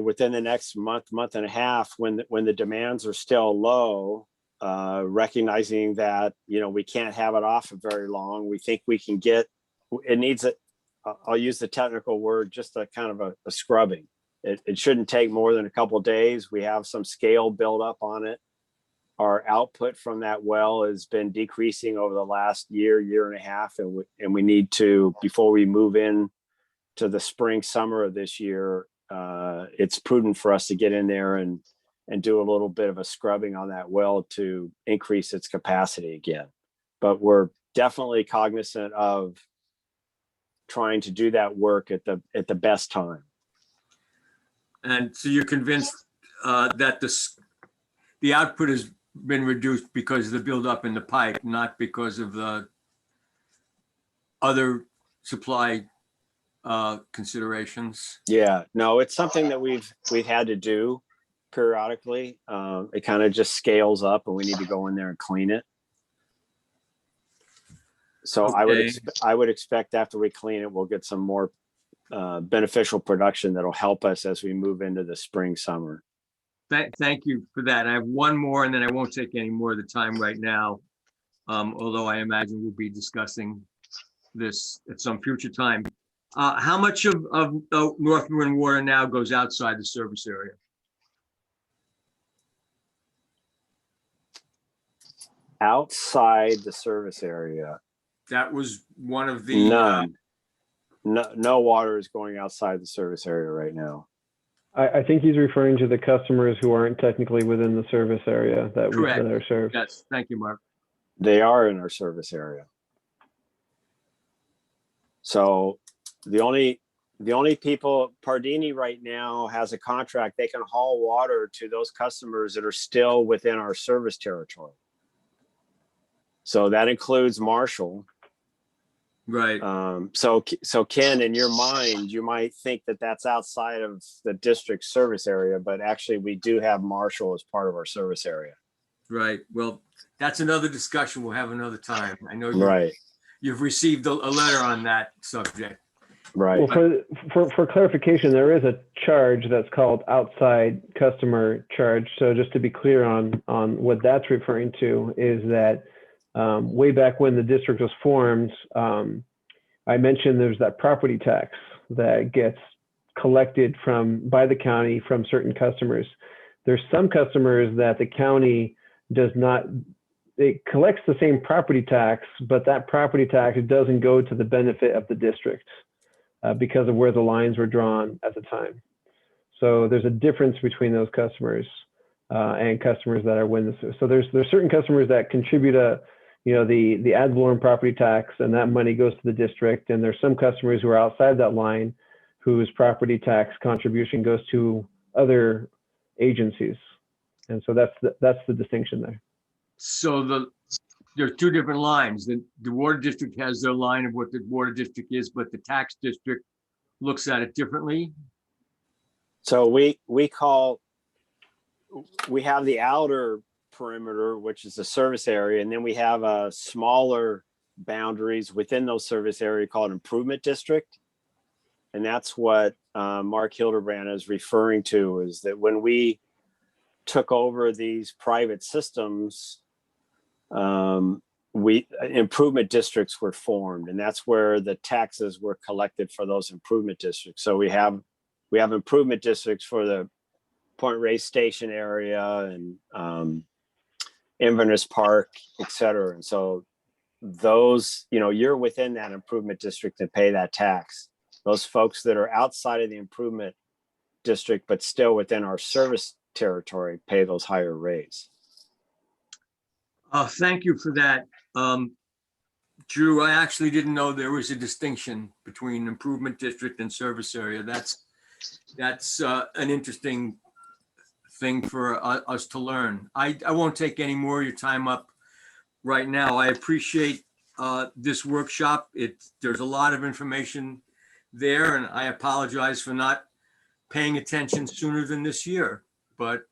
within the next month and a half, when the demands are still low, recognizing that, you know, we can't have it off for very long. We think we can get, it needs a, I'll use the technical word, just a kind of a scrubbing. It shouldn't take more than a couple of days. We have some scale built up on it. Our output from that well has been decreasing over the last year and a half, and we need to, before we move in to the spring, summer of this year, it's prudent for us to get in there and do a little bit of a scrubbing on that well to increase its capacity again. But we're definitely cognizant of trying to do that work at the best time. And so you're convinced that the output has been reduced because of the buildup in the pipe, not because of the other supply considerations? Yeah, no, it's something that we've had to do periodically. It kind of just scales up, and we need to go in there and clean it. So Okay. I would expect after we clean it, we'll get some more beneficial production that'll help us as we move into the spring, summer. Thank you for that. I have one more, and then I won't take any more of the time right now. Although I imagine we'll be discussing this at some future time. How much of North Marin water now goes outside the service area? Outside the service area, That was one of the. none. No water is going outside the service area right now. I think he's referring to the customers who aren't technically within the service area that Correct. are served. Yes, thank you, Mark. They are in our service area. So the only people, Pardini right now has a contract. They can haul water to those customers that are still within our service territory. So that includes Marshall. Right. So Ken, in your mind, you might think that that's outside of the district service area, but actually we do have Marshall as part of our service area. Right. Well, that's another discussion we'll have another time. I know Right. you've received a letter on that subject. Right. Well, for clarification, there is a charge that's called outside customer charge. So just to be clear on what that's referring to is that way back when the district was formed, I mentioned there's that property tax that gets collected by the county from certain customers. There's some customers that the county does not, it collects the same property tax, but that property tax doesn't go to the benefit of the district because of where the lines were drawn at the time. So there's a difference between those customers and customers that are within the, so there's certain customers that contribute the ad valorem property tax, and that money goes to the district. And there's some customers who are outside that line whose property tax contribution goes to other agencies. And so that's the distinction there. So there are two different lines. The water district has their line of what the water district is, but the tax district looks at it differently. So we have the outer perimeter, which is the service area, and then we have a smaller boundaries within those service area called improvement district. And that's what Mark Hildebrand is referring to, is that when we took over these private systems, improvement districts were formed, and that's where the taxes were collected for those improvement districts. So we have improvement districts for the Point Reyes Station area and Inverness Park, et cetera. And so those, you're within that improvement district to pay that tax. Those folks that are outside of the improvement district, but still within our service territory, pay those higher rates. Thank you for that. Drew, I actually didn't know there was a distinction between improvement district and service area. That's an interesting thing for us to learn. I won't take any more of your time up right now. I appreciate this workshop. There's a lot of information there, and I apologize for not paying attention sooner than this year, but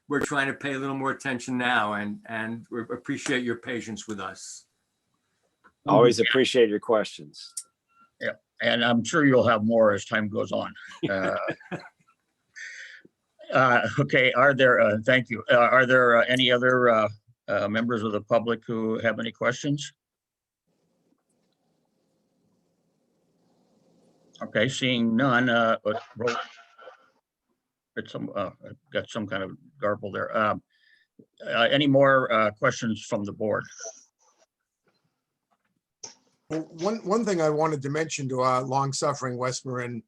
we're trying to pay a little more attention now, and we appreciate your patience with us. Always appreciate your questions. Yeah, and I'm sure you'll have more as time goes on. Okay, thank you. Are there any other members of the public who have any questions? Okay, seeing none, got some kind of garble there. Any more questions from the board? Well, one thing I wanted to mention to our long-suffering West Marin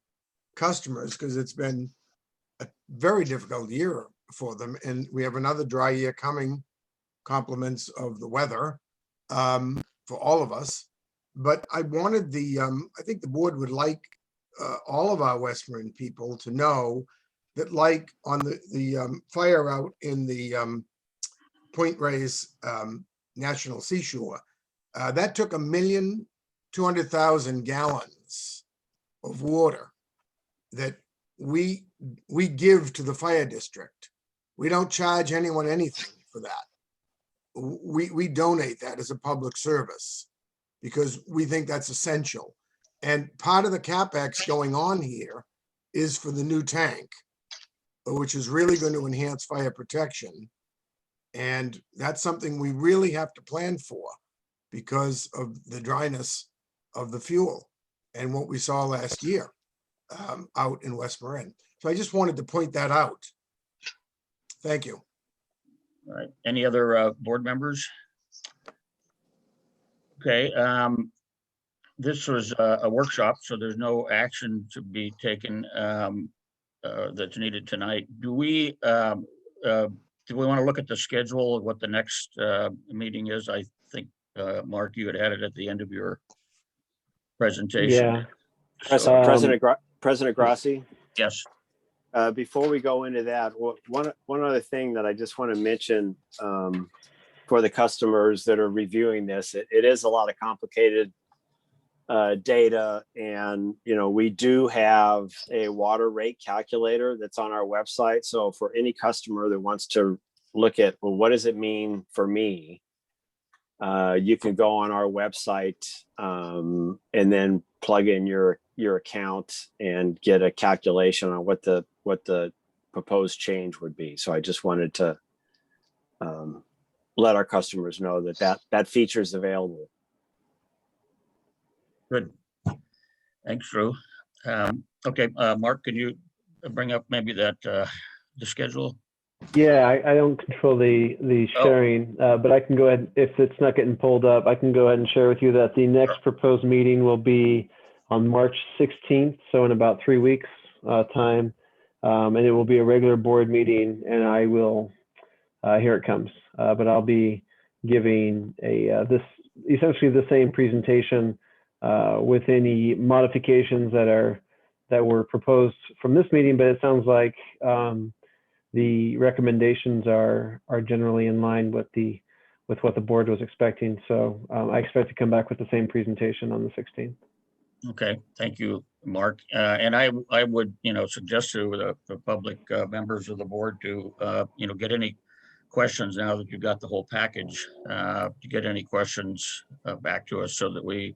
customers, because it's been a very difficult year for them, and we have another dry year coming, compliments of the weather for all of us. But I wanted I think the board would like all of our West Marin people to know that, like on the fire out in the Point Reyes National Seashore, that took 1,200,000 gallons of water that we give to the fire district. We don't charge anyone anything for that. We donate that as a public service because we think that's essential. And part of the CapEx going on here is for the new tank, which is really going to enhance fire protection. And that's something we really have to plan for because of the dryness of the fuel and what we saw last year out in West Marin. So I just wanted to point that out. Thank you. All right, any other board members? Okay, this was a workshop, so there's no action to be taken that's needed tonight. Do we want to look at the schedule of what the next meeting is? I think, Mark, you had it at the end of your presentation. Yeah. So, President Grassi? yes. Before we go into that, one other thing that I just want to mention for the customers that are reviewing this, it is a lot of complicated data, and we do have a water rate calculator that's on our website. So for any customer that wants to look at, well, what does it mean for me? You can go on our website and then plug in your account and get a calculation on what the proposed change would be. So I just wanted to let our customers know that feature is available. Good. Thanks, Drew. Okay, Mark, can you bring up maybe that the schedule? Yeah, I don't control the sharing, but I can go ahead, if it's not getting pulled up, I can go ahead and share with you that the next proposed meeting will be on March 16th, so in about 3 weeks time, and it will be a regular board meeting, and I will, here it comes, but I'll be giving essentially the same presentation with any modifications that were proposed from this meeting, but it sounds like the recommendations are generally in line with what the board was expecting. So I expect to come back with the same presentation on the 16th. Okay, thank you, Mark. And I would, suggest to the public members of the board to, get any questions now that you've got the whole package, to get any questions back to us so that we